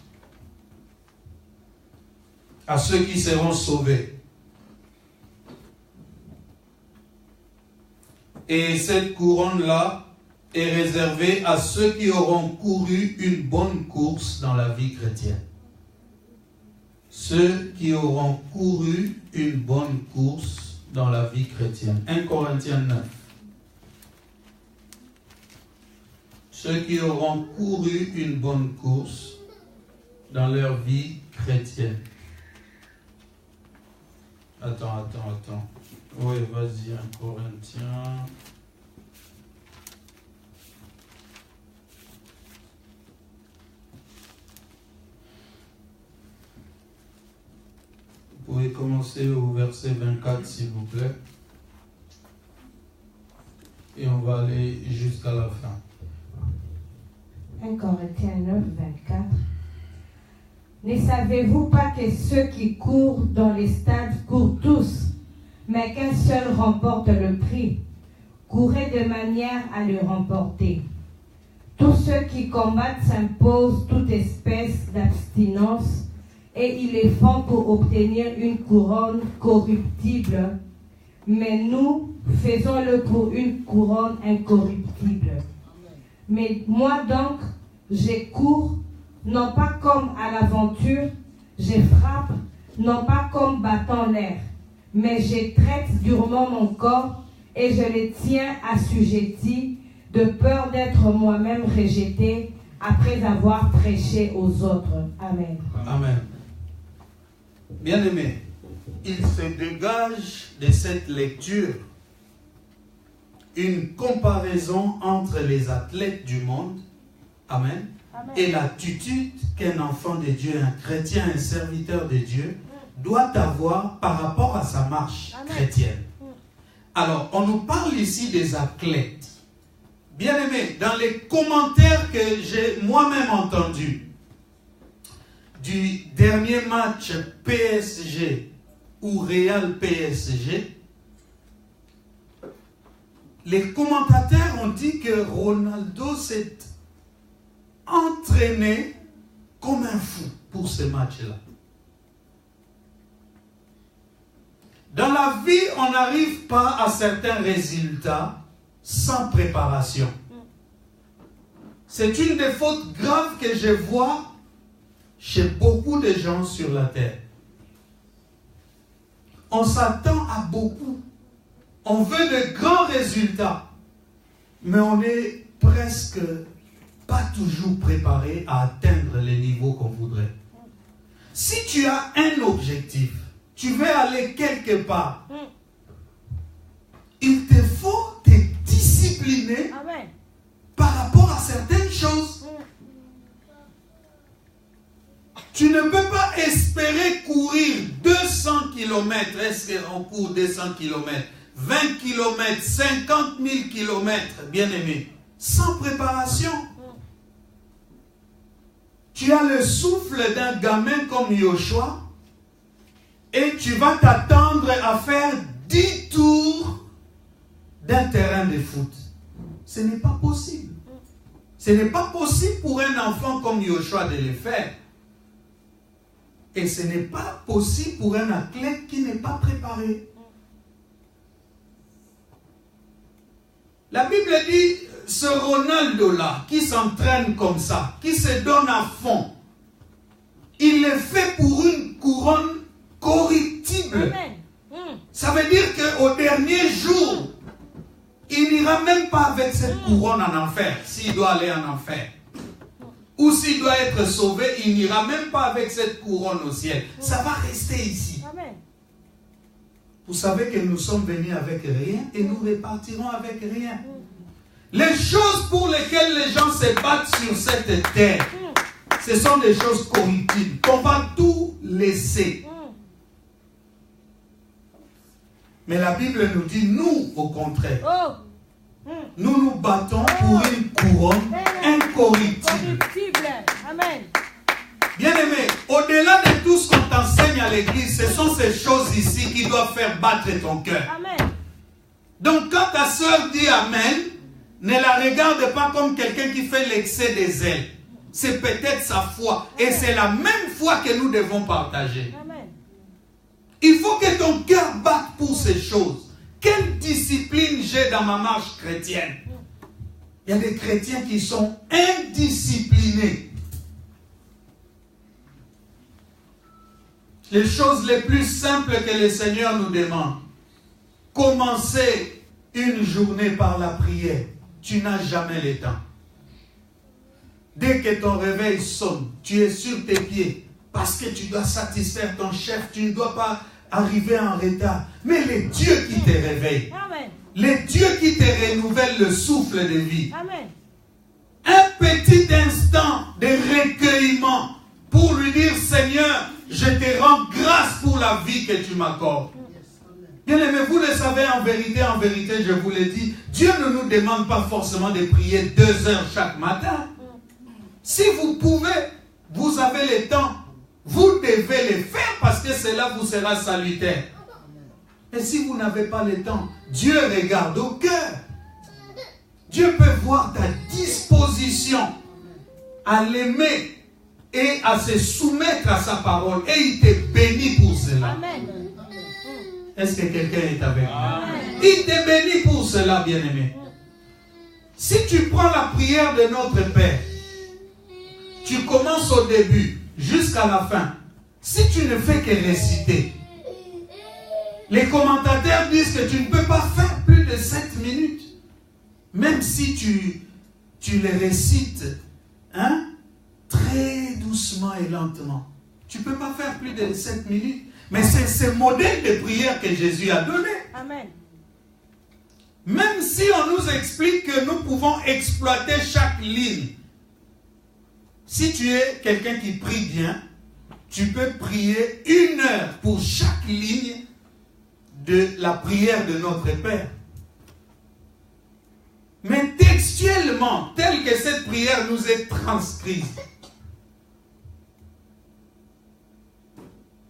à ceux qui seront sauvés. Et cette couronne-là est réservée à ceux qui auront couru une bonne course dans la vie chrétienne. Ceux qui auront couru une bonne course dans la vie chrétienne. 1 Corinthiens 9. Ceux qui auront couru une bonne course dans leur vie chrétienne. Attends. Oui, vas-y, 1 Corinthiens. Vous pouvez commencer au verset 24, s'il vous plaît. Et on va aller jusqu'à la fin. 1 Corinthiens 9, 24. Ne savez-vous pas que ceux qui courent dans les stades courent tous, mais qu'un seul remporte le prix. Courez de manière à le remporter. Tous ceux qui combattent s'imposent toute espèce d'abstinence et ils les font pour obtenir une couronne corruptible. Mais nous, faisons-le pour une couronne incorruptible. Mais moi donc, je cours, non pas comme à l'aventure, je frappe, non pas comme battant l'air, mais je traite durement mon corps et je le tiens assujetti, de peur d'être moi-même rejeté après avoir prêché aux autres. Amen. Amen. Bien-aimés, il se dégage de cette lecture une comparaison entre les athlètes du monde, amen, et l'attitude qu'un enfant de Dieu, un chrétien, un serviteur de Dieu doit avoir par rapport à sa marche chrétienne. Alors, on nous parle ici des athlètes. Bien-aimés, dans les commentaires que j'ai moi-même entendus du dernier match PSG ou Real PSG, les commentateurs ont dit que Ronaldo s'est entraîné comme un fou pour ce match-là. Dans la vie, on n'arrive pas à certains résultats sans préparation. C'est une des fautes graves que je vois chez beaucoup de gens sur la terre. On s'attend à beaucoup. On veut de grands résultats. Mais on n'est presque pas toujours préparé à atteindre les niveaux qu'on voudrait. Si tu as un objectif, tu veux aller quelque part, il te faut te discipliner par rapport à certaines choses. Tu ne peux pas espérer courir 200 km. Est-ce qu'on court 200 km, 20 km, 50 000 km, bien-aimé, sans préparation? Tu as le souffle d'un gamin comme Yoshua et tu vas t'attendre à faire 10 tours d'un terrain de foot. Ce n'est pas possible. Ce n'est pas possible pour un enfant comme Yoshua de le faire. Et ce n'est pas possible pour un athlète qui n'est pas préparé. La Bible dit, ce Ronaldo-là, qui s'entraîne comme ça, qui se donne à fond, il le fait pour une couronne corruptible. Ça veut dire qu'au dernier jour, il n'ira même pas avec cette couronne en enfer, s'il doit aller en enfer. Ou s'il doit être sauvé, il n'ira même pas avec cette couronne au ciel. Ça va rester ici. Amen. Vous savez que nous sommes venus avec rien et nous repartirons avec rien. Les choses pour lesquelles les gens se battent sur cette terre, ce sont des choses corruptibles. On va tout laisser. Mais la Bible nous dit, nous, au contraire, nous nous battons pour une couronne incorruptible. Amen. Bien-aimé, au-delà de tout ce qu'on t'enseigne à l'église, ce sont ces choses ici qui doivent faire battre ton cœur. Amen. Donc quand ta soeur dit Amen, ne la regarde pas comme quelqu'un qui fait l'excès des ailes. C'est peut-être sa foi. Et c'est la même foi que nous devons partager. Amen. Il faut que ton cœur batte pour ces choses. Quelle discipline j'ai dans ma marche chrétienne? Il y a des chrétiens qui sont indisciplinés. Les choses les plus simples que le Seigneur nous demande. Commencer une journée par la prière. Tu n'as jamais le temps. Dès que ton réveil sonne, tu es sur tes pieds. Parce que tu dois satisfaire ton chef. Tu ne dois pas arriver en retard. Mais les dieux qui te réveillent. Amen. Les dieux qui te renouvellent le souffle de vie. Amen. Un petit instant de recueillement pour lui dire, Seigneur, je te rends grâce pour la vie que tu m'accordes. Bien-aimés, vous le savez, en vérité, je vous le dis, Dieu ne nous demande pas forcément de prier 2 heures chaque matin. Si vous pouvez, vous avez le temps, vous devez le faire parce que cela vous sera salutaire. Et si vous n'avez pas le temps, Dieu regarde au cœur. Dieu peut voir ta disposition à l'aimer et à se soumettre à sa parole. Et il te bénit pour cela. Amen. Est-ce que quelqu'un est avec moi? Il te bénit pour cela, bien-aimé. Si tu prends la prière de notre Père, tu commences au début jusqu'à la fin. Si tu ne fais que réciter, les commentateurs disent que tu ne peux pas faire plus de 7 minutes. Même si tu les récites très doucement et lentement. Tu ne peux pas faire plus de 7 minutes. Mais c'est ce modèle de prière que Jésus a donné. Amen. Même si on nous explique que nous pouvons exploiter chaque ligne. Si tu es quelqu'un qui prie bien, tu peux prier 1 heure pour chaque ligne de la prière de notre Père. Mais textuellement, telle que cette prière nous est transcrite,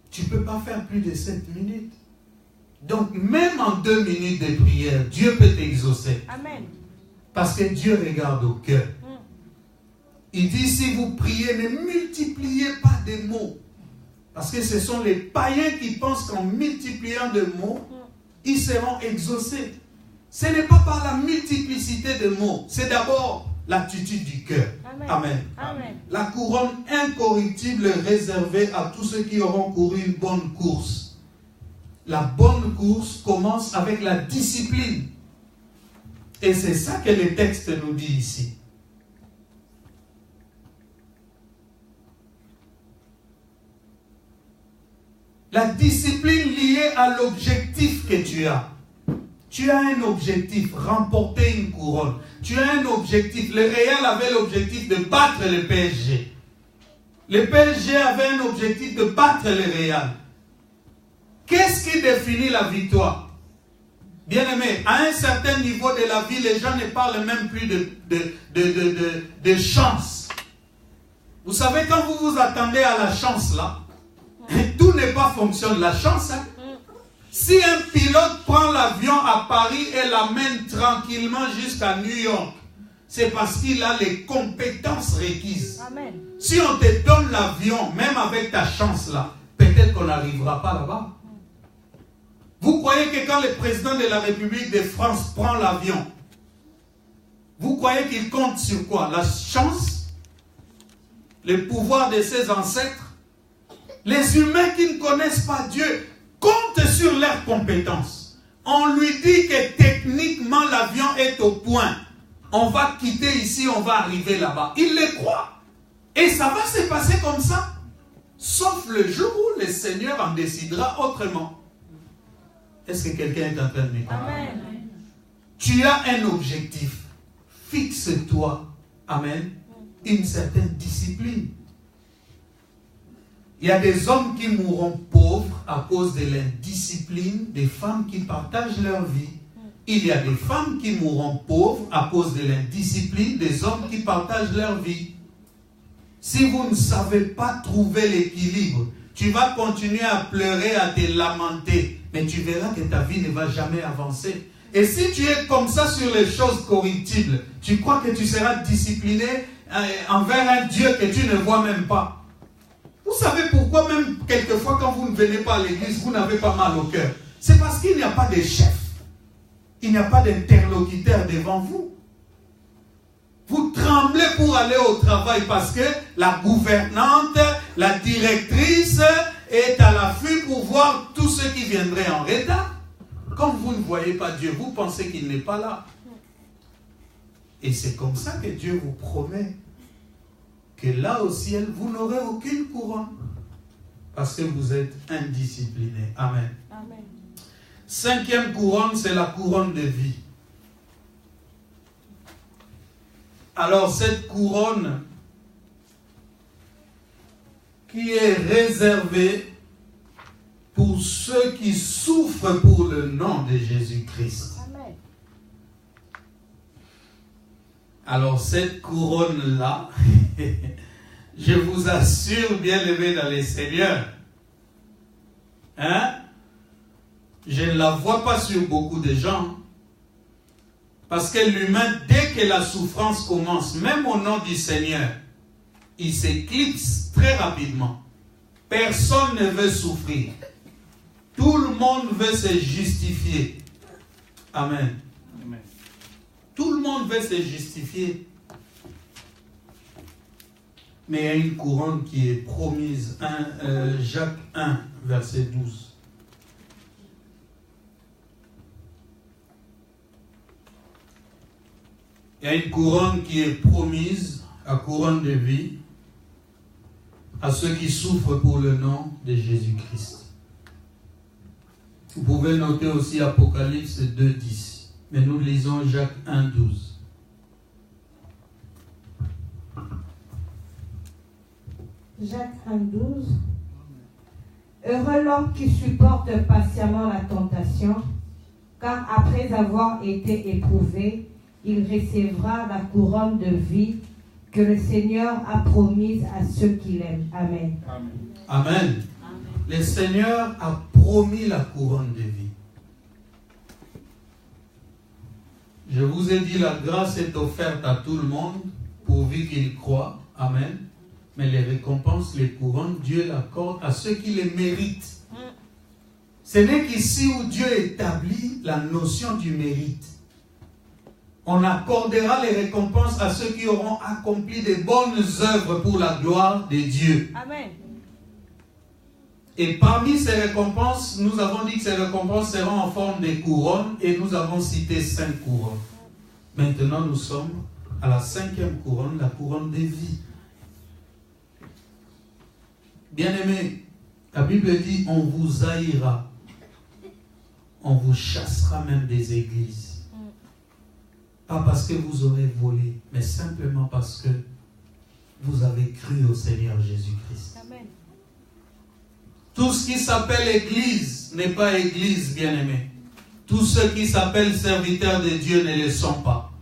tu ne peux pas faire plus de 7 minutes. Donc, même en 2 minutes de prière, Dieu peut t'exaucer. Amen. Parce que Dieu regarde au cœur. Il dit, si vous priez, ne multipliez pas des mots. Parce que ce sont les païens qui pensent qu'en multipliant de mots, ils seront exaucés. Ce n'est pas par la multiplicité de mots. C'est d'abord l'attitude du cœur. Amen. Amen. Amen. La couronne incorruptible réservée à tous ceux qui auront couru une bonne course. La bonne course commence avec la discipline. Et c'est ça que le texte nous dit ici. La discipline liée à l'objectif que tu as. Tu as un objectif, remporter une couronne. Tu as un objectif. Le Real avait l'objectif de battre le PSG. Le PSG avait un objectif de battre le Real. Qu'est-ce qui définit la victoire? Bien-aimé, à un certain niveau de la vie, les gens ne parlent même plus de chance. Vous savez, quand vous vous attendez à la chance là, tout n'est pas fonction de la chance. Si un pilote prend l'avion à Paris et l'amène tranquillement jusqu'à New York, c'est parce qu'il a les compétences requises. Amen. Si on te donne l'avion, même avec ta chance là, peut-être qu'on n'arrivera pas là-bas. Vous croyez que quand le président de la République de France prend l'avion, vous croyez qu'il compte sur quoi? La chance? Le pouvoir de ses ancêtres? Les humains qui ne connaissent pas Dieu comptent sur leurs compétences. On lui dit que techniquement l'avion est au point. On va quitter ici, on va arriver là-bas. Il le croit. Et ça va se passer comme ça. Sauf le jour où le Seigneur en décidera autrement. Est-ce que quelqu'un est en train de me comprendre? Amen. Tu as un objectif. Fixe-toi. Amen. Une certaine discipline. Il y a des hommes qui mourront pauvres à cause de l'indiscipline des femmes qui partagent leur vie. Il y a des femmes qui mourront pauvres à cause de l'indiscipline des hommes qui partagent leur vie. Si vous ne savez pas trouver l'équilibre, tu vas continuer à pleurer, à te lamenter, mais tu verras que ta vie ne va jamais avancer. Et si tu es comme ça sur les choses corruptibles, tu crois que tu seras discipliné envers un Dieu que tu ne vois même pas. Vous savez pourquoi même quelquefois quand vous ne venez pas à l'église, vous n'avez pas mal au cœur? C'est parce qu'il n'y a pas de chef. Il n'y a pas d'interlocuteur devant vous. Vous tremblez pour aller au travail parce que la gouvernante, la directrice est à l'affût pour voir tous ceux qui viendraient en retard. Comme vous ne voyez pas Dieu, vous pensez qu'il n'est pas là. Et c'est comme ça que Dieu vous promet que là au ciel, vous n'aurez aucune couronne. Parce que vous êtes indiscipliné. Amen. Amen. 5e couronne, c'est la couronne de vie. Alors cette couronne qui est réservée pour ceux qui souffrent pour le nom de Jésus-Christ. Amen. Alors cette couronne-là, je vous assure, bien-aimés dans les Seigneurs, Je ne la vois pas sur beaucoup de gens. Parce que l'humain, dès que la souffrance commence, même au nom du Seigneur, il s'éclipse très rapidement. Personne ne veut souffrir. Tout le monde veut se justifier. Amen. Amen. Tout le monde veut se justifier. Mais il y a une couronne qui est promise. Jacques 1, verset 12. Il y a une couronne qui est promise, la couronne de vie, à ceux qui souffrent pour le nom de Jésus-Christ. Vous pouvez noter aussi Apocalypse 2, 10. Mais nous lisons Jacques 1, 12. Jacques 1, 12. Heureux l'homme qui supporte patiemment la tentation, car après avoir été éprouvé, il recevra la couronne de vie que le Seigneur a promise à ceux qui l'aiment. Amen. Amen. Amen. Le Seigneur a promis la couronne de vie. Je vous ai dit, la grâce est offerte à tout le monde, pourvu qu'il croit. Amen. Mais les récompenses, les couronnes, Dieu l'accorde à ceux qui les méritent. Ce n'est qu'ici où Dieu établit la notion du mérite. On accordera les récompenses à ceux qui auront accompli de bonnes œuvres pour la gloire de Dieu. Amen. Et parmi ces récompenses, nous avons dit que ces récompenses seront en forme de couronnes et nous avons cité 5 couronnes. Maintenant, nous sommes à la 5e couronne, la couronne de vie. Bien-aimés, la Bible dit, on vous haïra, on vous chassera même des églises. Pas parce que vous aurez volé, mais simplement parce que vous avez cru au Seigneur Jésus-Christ. Amen. Tout ce qui s'appelle église n'est pas église, bien-aimés. Tous ceux qui s'appellent serviteurs de Dieu ne le sont pas.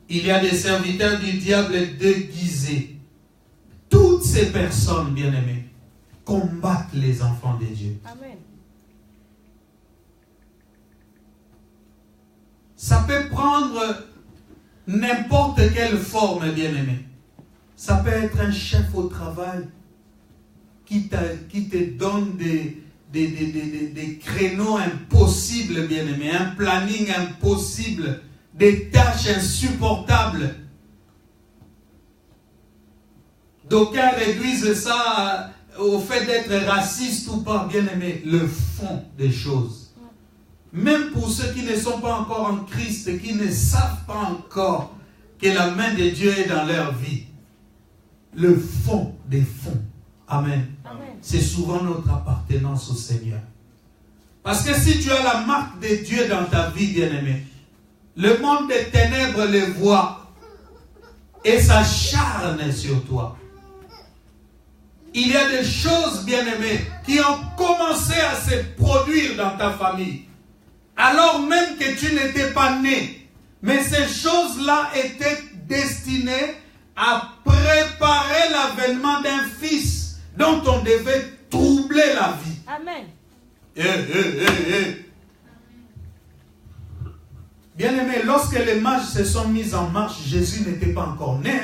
Il y a des serviteurs du diable déguisés. Toutes ces personnes, bien-aimés, combattent les enfants de Dieu. Amen. Ça peut prendre n'importe quelle forme, bien-aimé. Ça peut être un chef au travail qui te donne des créneaux impossibles, bien-aimé, un planning impossible, des tâches insupportables. D'aucuns réduisent ça au fait d'être raciste ou pas, bien-aimé, le fond des choses. Même pour ceux qui ne sont pas encore en Christ, qui ne savent pas encore que la main de Dieu est dans leur vie. Le fond des fonds. Amen. Amen. C'est souvent notre appartenance au Seigneur. Parce que si tu as la marque de Dieu dans ta vie, bien-aimé, le monde des ténèbres le voit et s'acharne sur toi. Il y a des choses, bien-aimées, qui ont commencé à se produire dans ta famille. Alors même que tu n'étais pas né. Mais ces choses-là étaient destinées à préparer l'avènement d'un fils dont on devait troubler la vie. Amen. Bien-aimés, lorsque les mages se sont mis en marche, Jésus n'était pas encore né.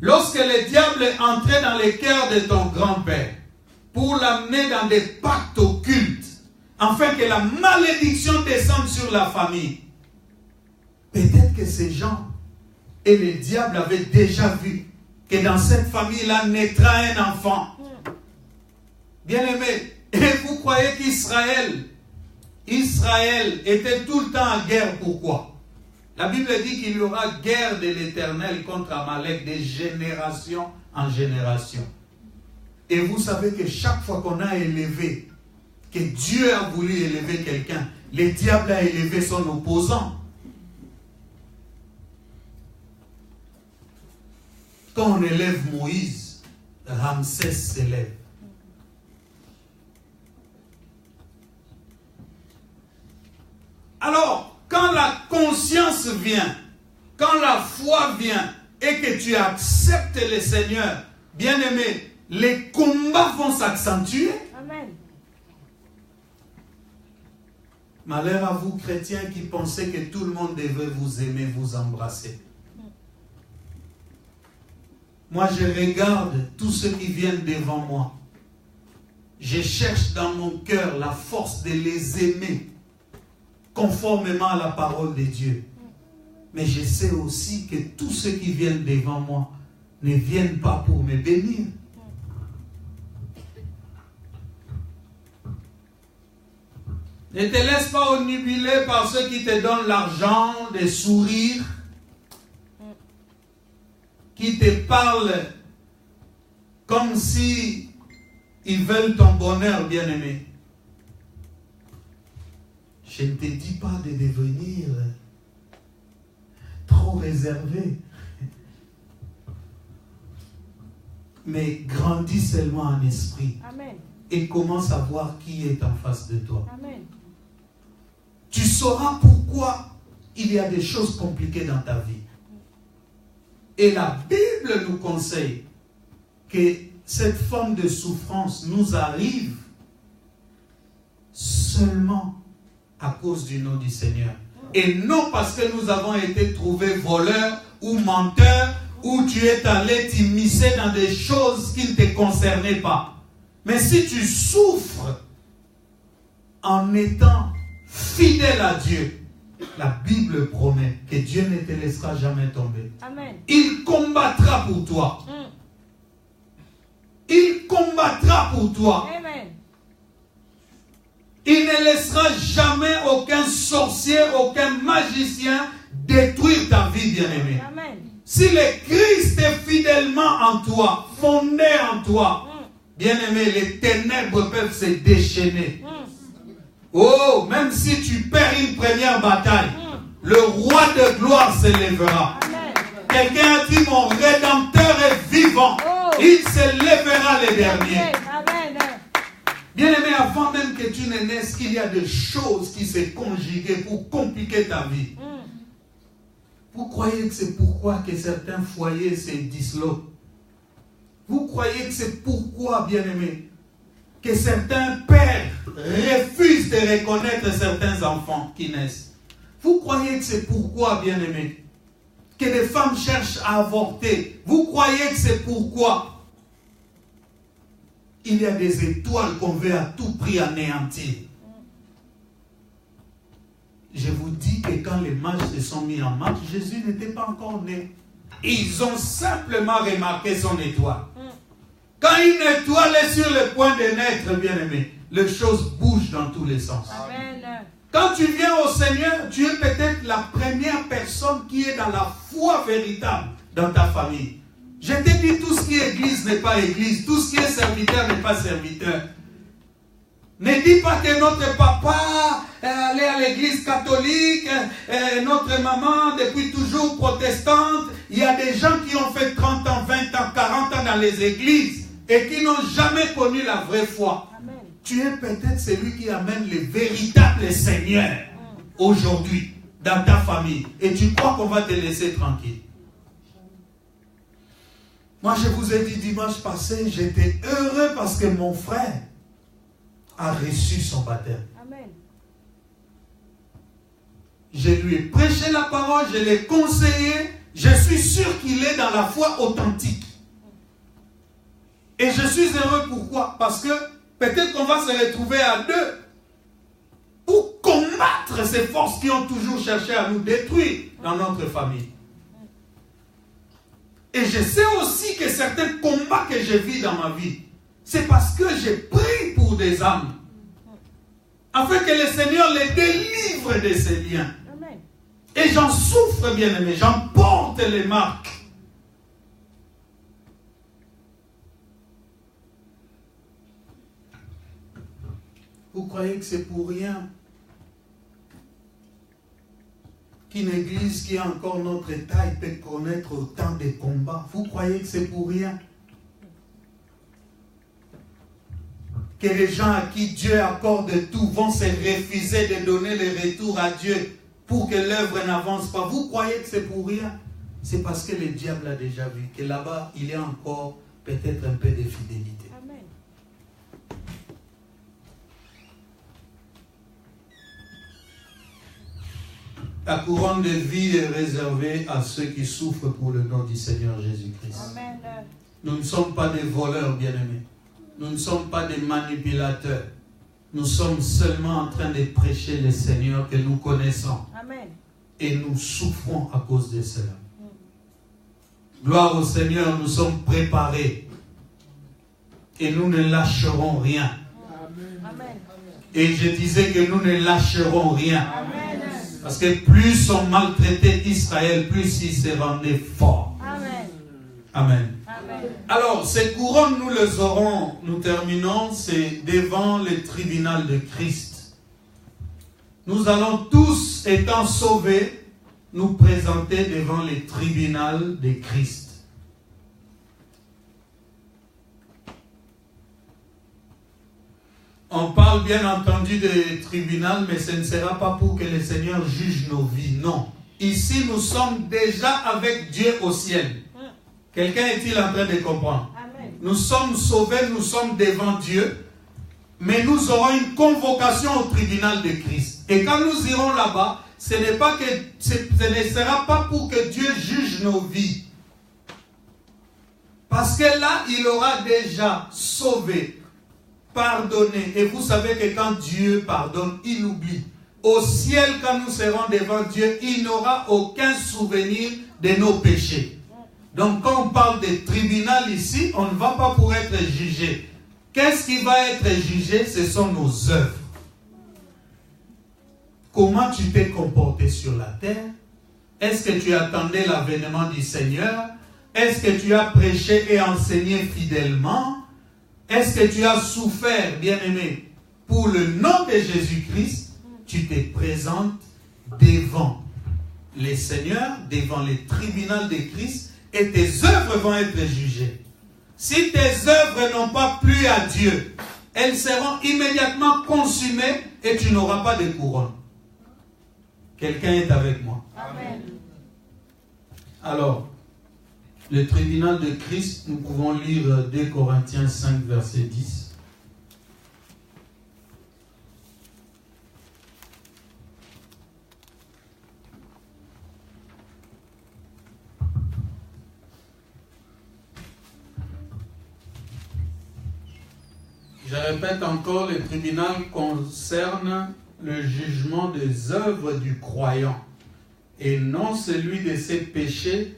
Lorsque le diable est entré dans le cœur de ton grand-père pour l'amener dans des pactes occultes, afin que la malédiction descende sur la famille, peut-être que ces gens et le diable avaient déjà vu que dans cette famille-là naîtra un enfant. Bien-aimé, et vous croyez qu'Israël était tout le temps en guerre? Pourquoi? La Bible dit qu'il y aura guerre de l'Éternel contre Amalek de génération en génération. Et vous savez que chaque fois qu'on a élevé, que Dieu a voulu élever quelqu'un, le diable a élevé son opposant. Quand on élève Moïse, Ramsès s'élève. Alors, quand la conscience vient, quand la foi vient et que tu acceptes le Seigneur, bien-aimé, les combats vont s'accentuer. Amen. Malheur à vous, chrétiens, qui pensez que tout le monde devait vous aimer, vous embrasser. Moi, je regarde tous ceux qui viennent devant moi. Je cherche dans mon cœur la force de les aimer conformément à la parole de Dieu. Mais je sais aussi que tous ceux qui viennent devant moi ne viennent pas pour me bénir. Ne te laisse pas obnubiler par ceux qui te donnent l'argent, des sourires, qui te parlent comme si ils veulent ton bonheur, bien-aimé. Je ne te dis pas de devenir trop réservé, mais grandis seulement en esprit. Amen. Et commence à voir qui est en face de toi. Amen. Tu sauras pourquoi il y a des choses compliquées dans ta vie. Et la Bible nous conseille que cette forme de souffrance nous arrive seulement à cause du nom du Seigneur. Et non parce que nous avons été trouvés voleurs ou menteurs, ou tu es allé t'immiscer dans des choses qui ne te concernaient pas. Mais si tu souffres en étant fidèle à Dieu, la Bible promet que Dieu ne te laissera jamais tomber. Amen. Il combattra pour toi. Il combattra pour toi. Amen. Il ne laissera jamais aucun sorcier, aucun magicien détruire ta vie, bien-aimé. Amen. Si le Christ est fidèlement en toi, fondé en toi, bien-aimé, les ténèbres peuvent se déchaîner. Oh, même si tu perds une première bataille, le roi de gloire se lèvera. Quelqu'un a dit, mon Rédempteur est vivant. Il se lèvera le dernier. Amen. Bien-aimé, avant même que tu ne naisses, qu'il y a des choses qui se conjuguent pour compliquer ta vie. Vous croyez que c'est pourquoi que certains foyers se disloquent? Vous croyez que c'est pourquoi, bien-aimé, que certains pères refusent de reconnaître certains enfants qui naissent? Vous croyez que c'est pourquoi, bien-aimé, que les femmes cherchent à avorter? Vous croyez que c'est pourquoi il y a des étoiles qu'on veut à tout prix anéantir? Je vous dis que quand les mages se sont mis en marche, Jésus n'était pas encore né. Ils ont simplement remarqué son étoile. Quand une étoile est sur le point de naître, bien-aimé, les choses bougent dans tous les sens. Amen. Quand tu viens au Seigneur, tu es peut-être la première personne qui est dans la foi véritable dans ta famille. Je te dis, tout ce qui est église n'est pas église. Tout ce qui est serviteur n'est pas serviteur. Ne dis pas que notre papa allait à l'église catholique, notre maman depuis toujours protestante. Il y a des gens qui ont fait 30 ans, 20 ans, 40 ans dans les églises et qui n'ont jamais connu la vraie foi. Amen. Tu es peut-être celui qui amène le véritable Seigneur aujourd'hui dans ta famille. Et tu crois qu'on va te laisser tranquille. Moi, je vous ai dit dimanche passé, j'étais heureux parce que mon frère a reçu son baptême. Amen. Je lui ai prêché la parole, je l'ai conseillé. Je suis sûr qu'il est dans la foi authentique. Et je suis heureux, pourquoi? Parce que peut-être qu'on va se retrouver à deux pour combattre ces forces qui ont toujours cherché à nous détruire dans notre famille. Et je sais aussi que certains combats que je vis dans ma vie, c'est parce que j'ai pris pour des âmes, afin que le Seigneur les délivre de ces liens. Amen. Et j'en souffre, bien-aimé, j'en porte les marques. Vous croyez que c'est pour rien qu'une église qui a encore notre taille peut connaître autant de combats? Vous croyez que c'est pour rien que les gens à qui Dieu accorde tout vont se refuser de donner le retour à Dieu pour que l'œuvre n'avance pas? Vous croyez que c'est pour rien? C'est parce que le diable a déjà vu que là-bas, il y a encore peut-être un peu de fidélité. Amen. La couronne de vie est réservée à ceux qui souffrent pour le nom du Seigneur Jésus-Christ. Amen. Nous ne sommes pas des voleurs, bien-aimés. Nous ne sommes pas des manipulateurs. Nous sommes seulement en train de prêcher le Seigneur que nous connaissons. Amen. Et nous souffrons à cause de cela. Gloire au Seigneur, nous sommes préparés. Et nous ne lâcherons rien. Amen. Et je disais que nous ne lâcherons rien. Amen. Parce que plus on maltraitait Israël, plus il se rendait fort. Amen. Amen. Amen. Alors, ces couronnes, nous les aurons, nous terminons, c'est devant le tribunal de Christ. Nous allons tous, étant sauvés, nous présenter devant le tribunal de Christ. On parle bien entendu de tribunal, mais ce ne sera pas pour que le Seigneur juge nos vies, non. Ici, nous sommes déjà avec Dieu au ciel. Quelqu'un est-il en train de comprendre? Amen. Nous sommes sauvés, nous sommes devant Dieu, mais nous aurons une convocation au tribunal de Christ. Et quand nous irons là-bas, ce ne sera pas pour que Dieu juge nos vies. Parce que là, il aura déjà sauvé, pardonné. Et vous savez que quand Dieu pardonne, il oublie. Au ciel, quand nous serons devant Dieu, il n'aura aucun souvenir de nos péchés. Donc quand on parle de tribunal ici, on ne va pas pour être jugé. Qu'est-ce qui va être jugé? Ce sont nos œuvres. Comment tu t'es comporté sur la terre? Est-ce que tu attendais l'avènement du Seigneur? Est-ce que tu as prêché et enseigné fidèlement? Est-ce que tu as souffert, bien-aimé, pour le nom de Jésus-Christ? Tu te présentes devant les seigneurs, devant les tribunaux de Christ, et tes œuvres vont être jugées. Si tes œuvres n'ont pas plu à Dieu, elles seront immédiatement consumées et tu n'auras pas de couronne. Quelqu'un est avec moi? Amen. Alors, le tribunal de Christ, nous pouvons lire 2 Corinthiens 5, verset 10. Je répète encore, le tribunal concerne le jugement des œuvres du croyant et non celui de ses péchés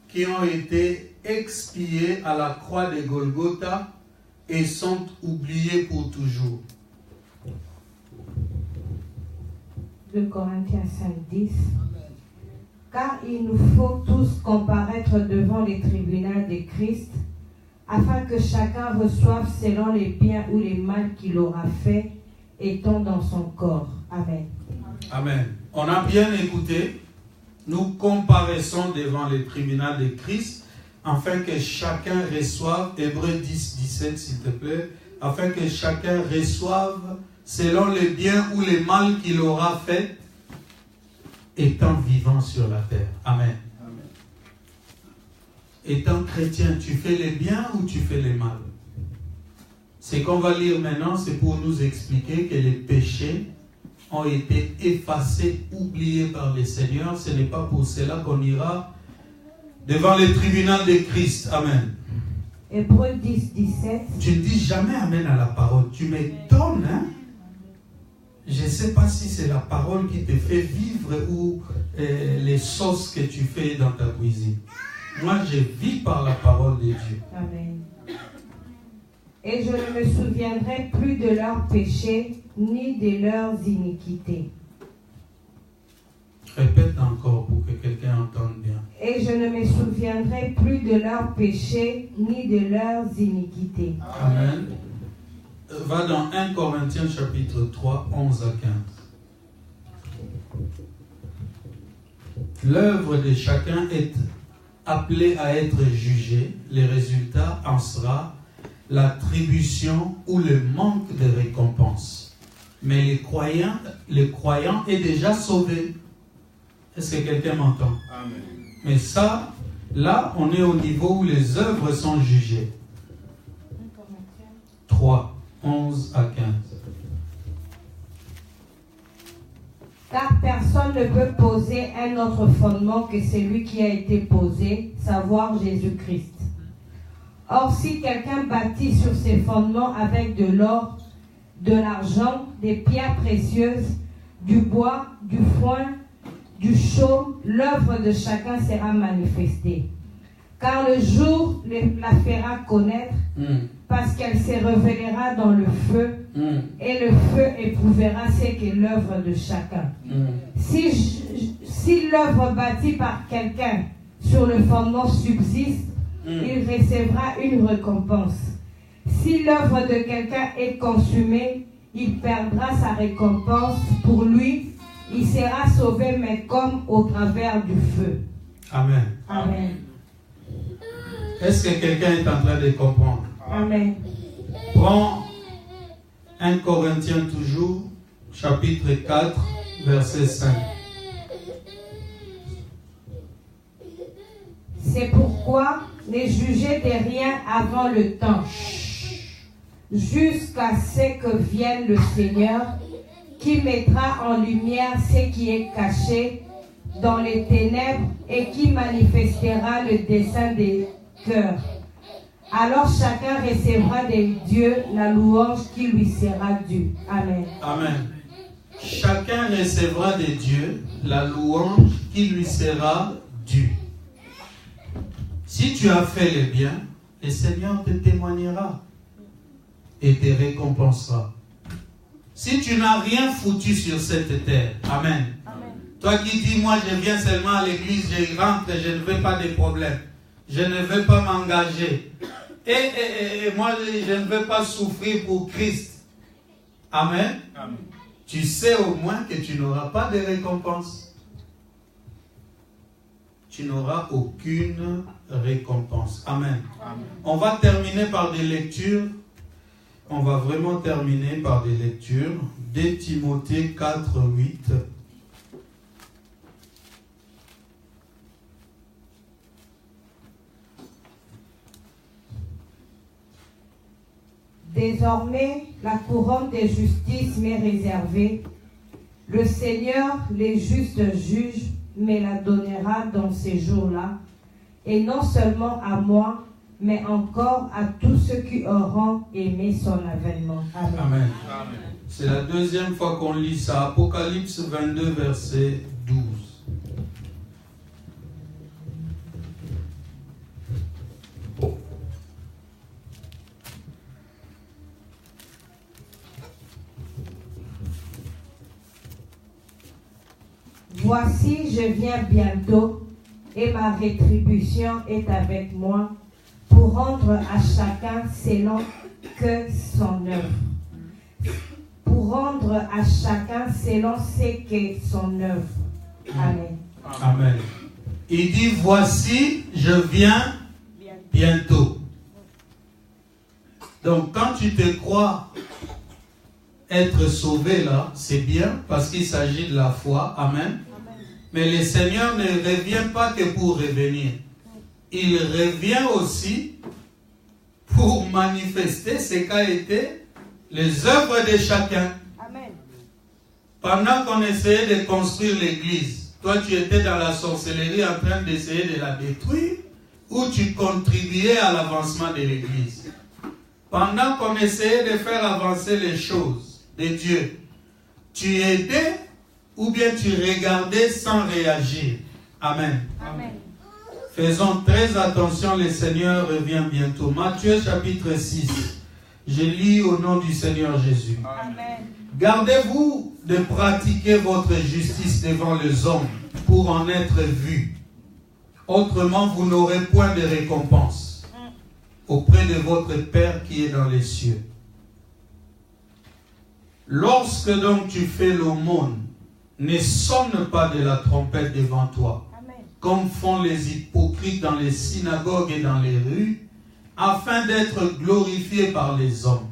qui ont été expiés à la croix de Golgotha et sont oubliés pour toujours. 2 Corinthiens 5, 10. Car il nous faut tous comparaître devant les tribunaux de Christ, afin que chacun reçoive selon les biens ou les mal qu'il aura fait, étant dans son corps. Amen. Amen. On a bien écouté. Nous comparaissons devant les tribunaux de Christ, afin que chacun reçoive, Hébreux 10, 17 s'il te plaît, afin que chacun reçoive selon les biens ou les mal qu'il aura fait, étant vivant sur la terre. Amen. Amen. Étant chrétien, tu fais les biens ou tu fais les mal? Ce qu'on va lire maintenant, c'est pour nous expliquer que les péchés ont été effacés, oubliés par le Seigneur. Ce n'est pas pour cela qu'on ira devant le tribunal de Christ. Amen. Hébreux 10, 17. Tu ne dis jamais Amen à la parole. Tu m'étonnes, hein? Je ne sais pas si c'est la parole qui te fait vivre ou les sauces que tu fais dans ta cuisine. Moi, je vis par la parole de Dieu. Amen. Et je ne me souviendrai plus de leurs péchés, ni de leurs iniquités. Répète encore pour que quelqu'un entende bien. Et je ne me souviendrai plus de leurs péchés, ni de leurs iniquités. Amen. Va dans 1 Corinthiens chapitre 3, 11 à 15. L'œuvre de chacun est appelée à être jugée. Le résultat en sera l'attribution ou le manque de récompense. Mais le croyant est déjà sauvé. Est-ce que quelqu'un m'entend? Amen. Mais ça, là, on est au niveau où les œuvres sont jugées. 3, 11 à 15. Car personne ne peut poser un autre fondement que celui qui a été posé, savoir Jésus-Christ. Or, si quelqu'un bâtit sur ses fondements avec de l'or, de l'argent, des pierres précieuses, du bois, du foin, du chaume, l'œuvre de chacun sera manifestée. Car le jour la fera connaître, parce qu'elle se révélera dans le feu, et le feu éprouvera ce qu'est l'œuvre de chacun. Si l'œuvre bâtie par quelqu'un sur le fondement subsiste, il recevra une récompense. Si l'œuvre de quelqu'un est consumée, il perdra sa récompense. Pour lui, il sera sauvé, mais comme au travers du feu. Amen. Amen. Est-ce que quelqu'un est en train de comprendre? Amen. Prends 1 Corinthiens toujours, chapitre 4, verset 5. C'est pourquoi ne jugez de rien avant le temps, jusqu'à ce que vienne le Seigneur, qui mettra en lumière ce qui est caché dans les ténèbres et qui manifestera le dessein des cœurs. Alors chacun recevra de Dieu la louange qui lui sera due. Amen. Amen. Chacun recevra de Dieu la louange qui lui sera due. Si tu as fait le bien, le Seigneur te témoignera et te récompensera. Si tu n'as rien foutu sur cette terre, amen. Amen. Toi qui dis, moi je viens seulement à l'église, je rentre, je ne veux pas de problème. Je ne veux pas m'engager. Et moi je ne veux pas souffrir pour Christ. Amen. Amen. Tu sais au moins que tu n'auras pas de récompense. Tu n'auras aucune récompense. Amen. Amen. On va terminer par des lectures. On va vraiment terminer par des lectures. 2 Timothée 4, 8. Désormais, la couronne de justice m'est réservée. Le Seigneur, les justes juges, me la donnera dans ces jours-là, et non seulement à moi, mais encore à tous ceux qui auront aimé son avènement. Amen. Amen. Amen. C'est la deuxième fois qu'on lit ça. Apocalypse 22, verset 12. Voici, je viens bientôt, et ma rétribution est avec moi, pour rendre à chacun selon que son œuvre. Pour rendre à chacun selon ce qu'est son œuvre. Amen. Amen. Il dit, voici, je viens bientôt. Donc, quand tu te crois être sauvé là, c'est bien parce qu'il s'agit de la foi. Amen. Mais le Seigneur ne revient pas que pour revenir. Il revient aussi pour manifester ce qu'a été les œuvres de chacun. Amen. Pendant qu'on essayait de construire l'église, toi tu étais dans la sorcellerie en train d'essayer de la détruire, ou tu contribuais à l'avancement de l'église. Pendant qu'on essayait de faire avancer les choses de Dieu, tu aidais ou bien tu regardais sans réagir. Amen. Amen. Faisons très attention, le Seigneur revient bientôt. Matthieu chapitre 6. Je lis au nom du Seigneur Jésus. Amen. Gardez-vous de pratiquer votre justice devant les hommes pour en être vus. Autrement, vous n'aurez point de récompense auprès de votre Père qui est dans les cieux. Lorsque donc tu fais l'aumône, ne sonne pas de la trompette devant toi, comme font les hypocrites dans les synagogues et dans les rues, afin d'être glorifiés par les hommes.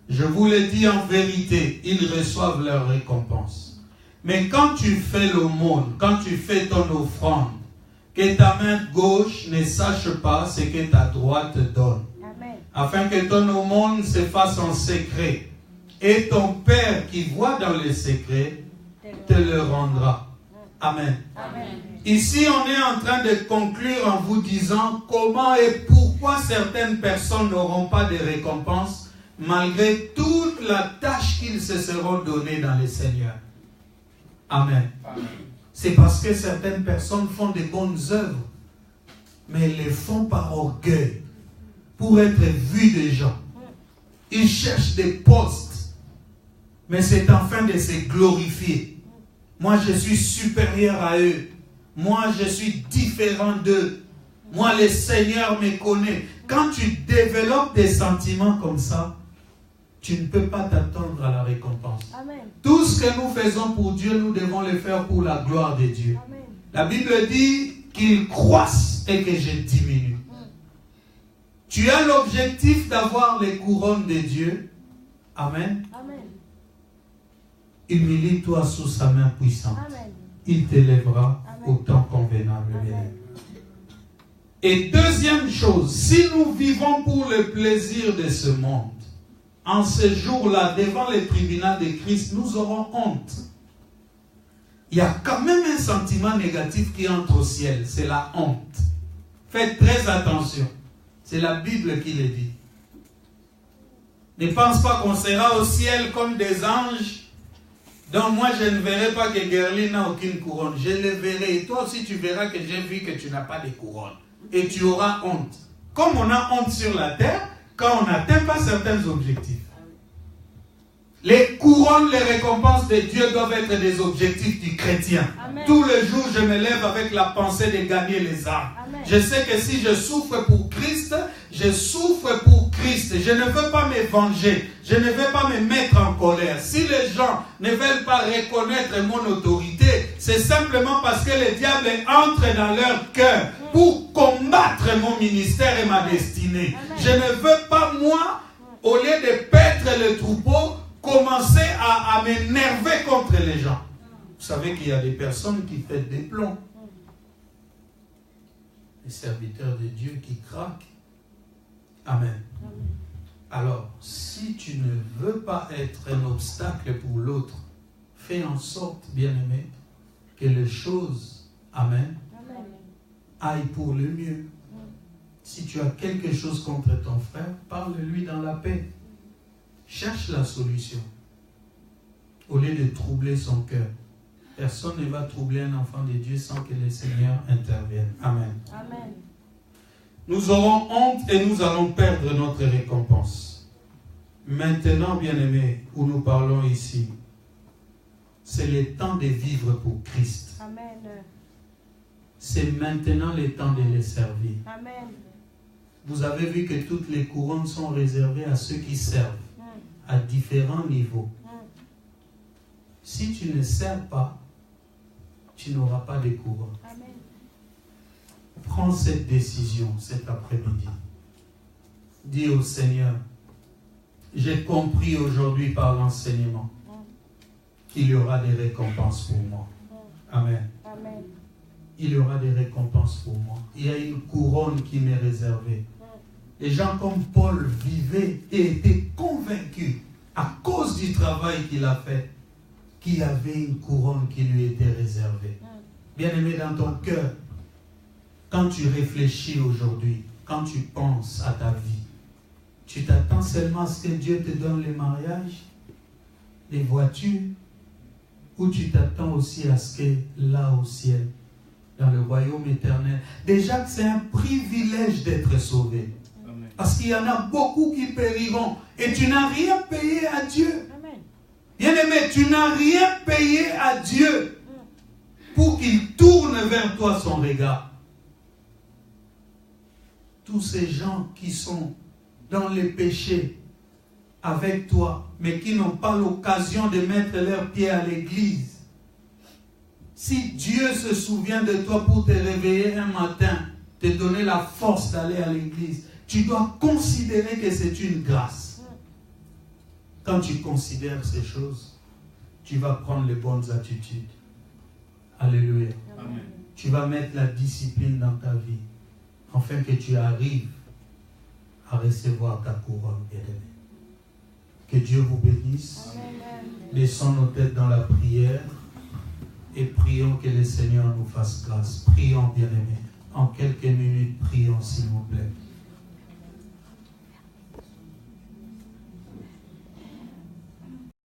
Je vous le dis en vérité, ils reçoivent leur récompense. Mais quand tu fais l'aumône, quand tu fais ton offrande, que ta main gauche ne sache pas ce que ta droite donne. Amen. Afin que ton aumône se fasse en secret. Et ton Père qui voit dans les secrets te le rendra. Amen. Ici, on est en train de conclure en vous disant comment et pourquoi certaines personnes n'auront pas de récompense malgré toute la tâche qu'ils se seront donnés dans le Seigneur. Amen. C'est parce que certaines personnes font de bonnes œuvres, mais elles les font par orgueil, pour être vues des gens. Ils cherchent des postes, mais c'est afin de se glorifier. Moi, je suis supérieur à eux. Moi, je suis différent d'eux. Moi, le Seigneur me connaît. Quand tu développes des sentiments comme ça, tu ne peux pas t'attendre à la récompense. Amen. Tout ce que nous faisons pour Dieu, nous devons le faire pour la gloire de Dieu. Amen. La Bible dit qu'il croisse et que je diminue. Tu as l'objectif d'avoir les couronnes de Dieu. Amen. Amen. Humilie-toi sous sa main puissante. Amen. Il t'élèvera au temps convenable. Amen. Et deuxième chose, si nous vivons pour le plaisir de ce monde, en ce jour-là, devant le tribunal de Christ, nous aurons honte. Il y a quand même un sentiment négatif qui entre au ciel, c'est la honte. Faites très attention. C'est la Bible qui le dit. Ne pense pas qu'on sera au ciel comme des anges. Donc moi, je ne verrai pas que Gerly n'a aucune couronne. Je le verrai. Et toi aussi, tu verras que j'ai vu que tu n'as pas de couronne. Et tu auras honte. Comme on a honte sur la terre, quand on n'atteint pas certains objectifs. Les couronnes, les récompenses de Dieu doivent être des objectifs du chrétien. Amen. Tous les jours, je me lève avec la pensée de gagner les âmes. Amen. Je sais que si je souffre pour Christ, je souffre pour Christ. Je ne veux pas me venger. Je ne veux pas me mettre en colère. Si les gens ne veulent pas reconnaître mon autorité, c'est simplement parce que le diable entre dans leur cœur pour combattre mon ministère et ma destinée. Amen. Je ne veux pas, moi, au lieu de paître le troupeau, commencer à m'énerver contre les gens. Vous savez qu'il y a des personnes qui pètent des plombs. Les serviteurs de Dieu qui craquent. Amen. Alors, si tu ne veux pas être un obstacle pour l'autre, fais en sorte, bien-aimé, que les choses, amen, aillent pour le mieux. Si tu as quelque chose contre ton frère, parle-lui dans la paix. Cherche la solution. Au lieu de troubler son cœur. Personne ne va troubler un enfant de Dieu sans que le Seigneur intervienne. Amen. Amen. Nous aurons honte et nous allons perdre notre récompense. Maintenant, bien-aimés, où nous parlons ici, c'est le temps de vivre pour Christ. Amen. C'est maintenant le temps de le servir. Amen. Vous avez vu que toutes les couronnes sont réservées à ceux qui servent à différents niveaux. Si tu ne sers pas, tu n'auras pas de couronne. Amen. Prends cette décision cet après-midi. Dis au Seigneur, j'ai compris aujourd'hui par l'enseignement qu'il y aura des récompenses pour moi. Amen. Amen. Il y aura des récompenses pour moi. Il y a une couronne qui m'est réservée. Les gens comme Paul vivaient et étaient convaincus, à cause du travail qu'il a fait, qu'il y avait une couronne qui lui était réservée. Bien-aimé, dans ton cœur, quand tu réfléchis aujourd'hui, quand tu penses à ta vie, tu t'attends seulement à ce que Dieu te donne les mariages, les voitures, ou tu t'attends aussi à ce que là au ciel, dans le royaume éternel, déjà que c'est un privilège d'être sauvé. Parce qu'il y en a beaucoup qui périront. Et tu n'as rien payé à Dieu. Bien-aimé, tu n'as rien payé à Dieu pour qu'il tourne vers toi son regard. Tous ces gens qui sont dans les péchés avec toi, mais qui n'ont pas l'occasion de mettre leurs pieds à l'église. Si Dieu se souvient de toi pour te réveiller un matin, te donner la force d'aller à l'église, tu dois considérer que c'est une grâce. Quand tu considères ces choses, tu vas prendre les bonnes attitudes. Alléluia. Amen. Tu vas mettre la discipline dans ta vie, afin que tu arrives à recevoir ta couronne, bien-aimé. Que Dieu vous bénisse. Laissons nos têtes dans la prière et prions que le Seigneur nous fasse grâce. Prions, bien-aimés. En quelques minutes, prions, s'il vous plaît.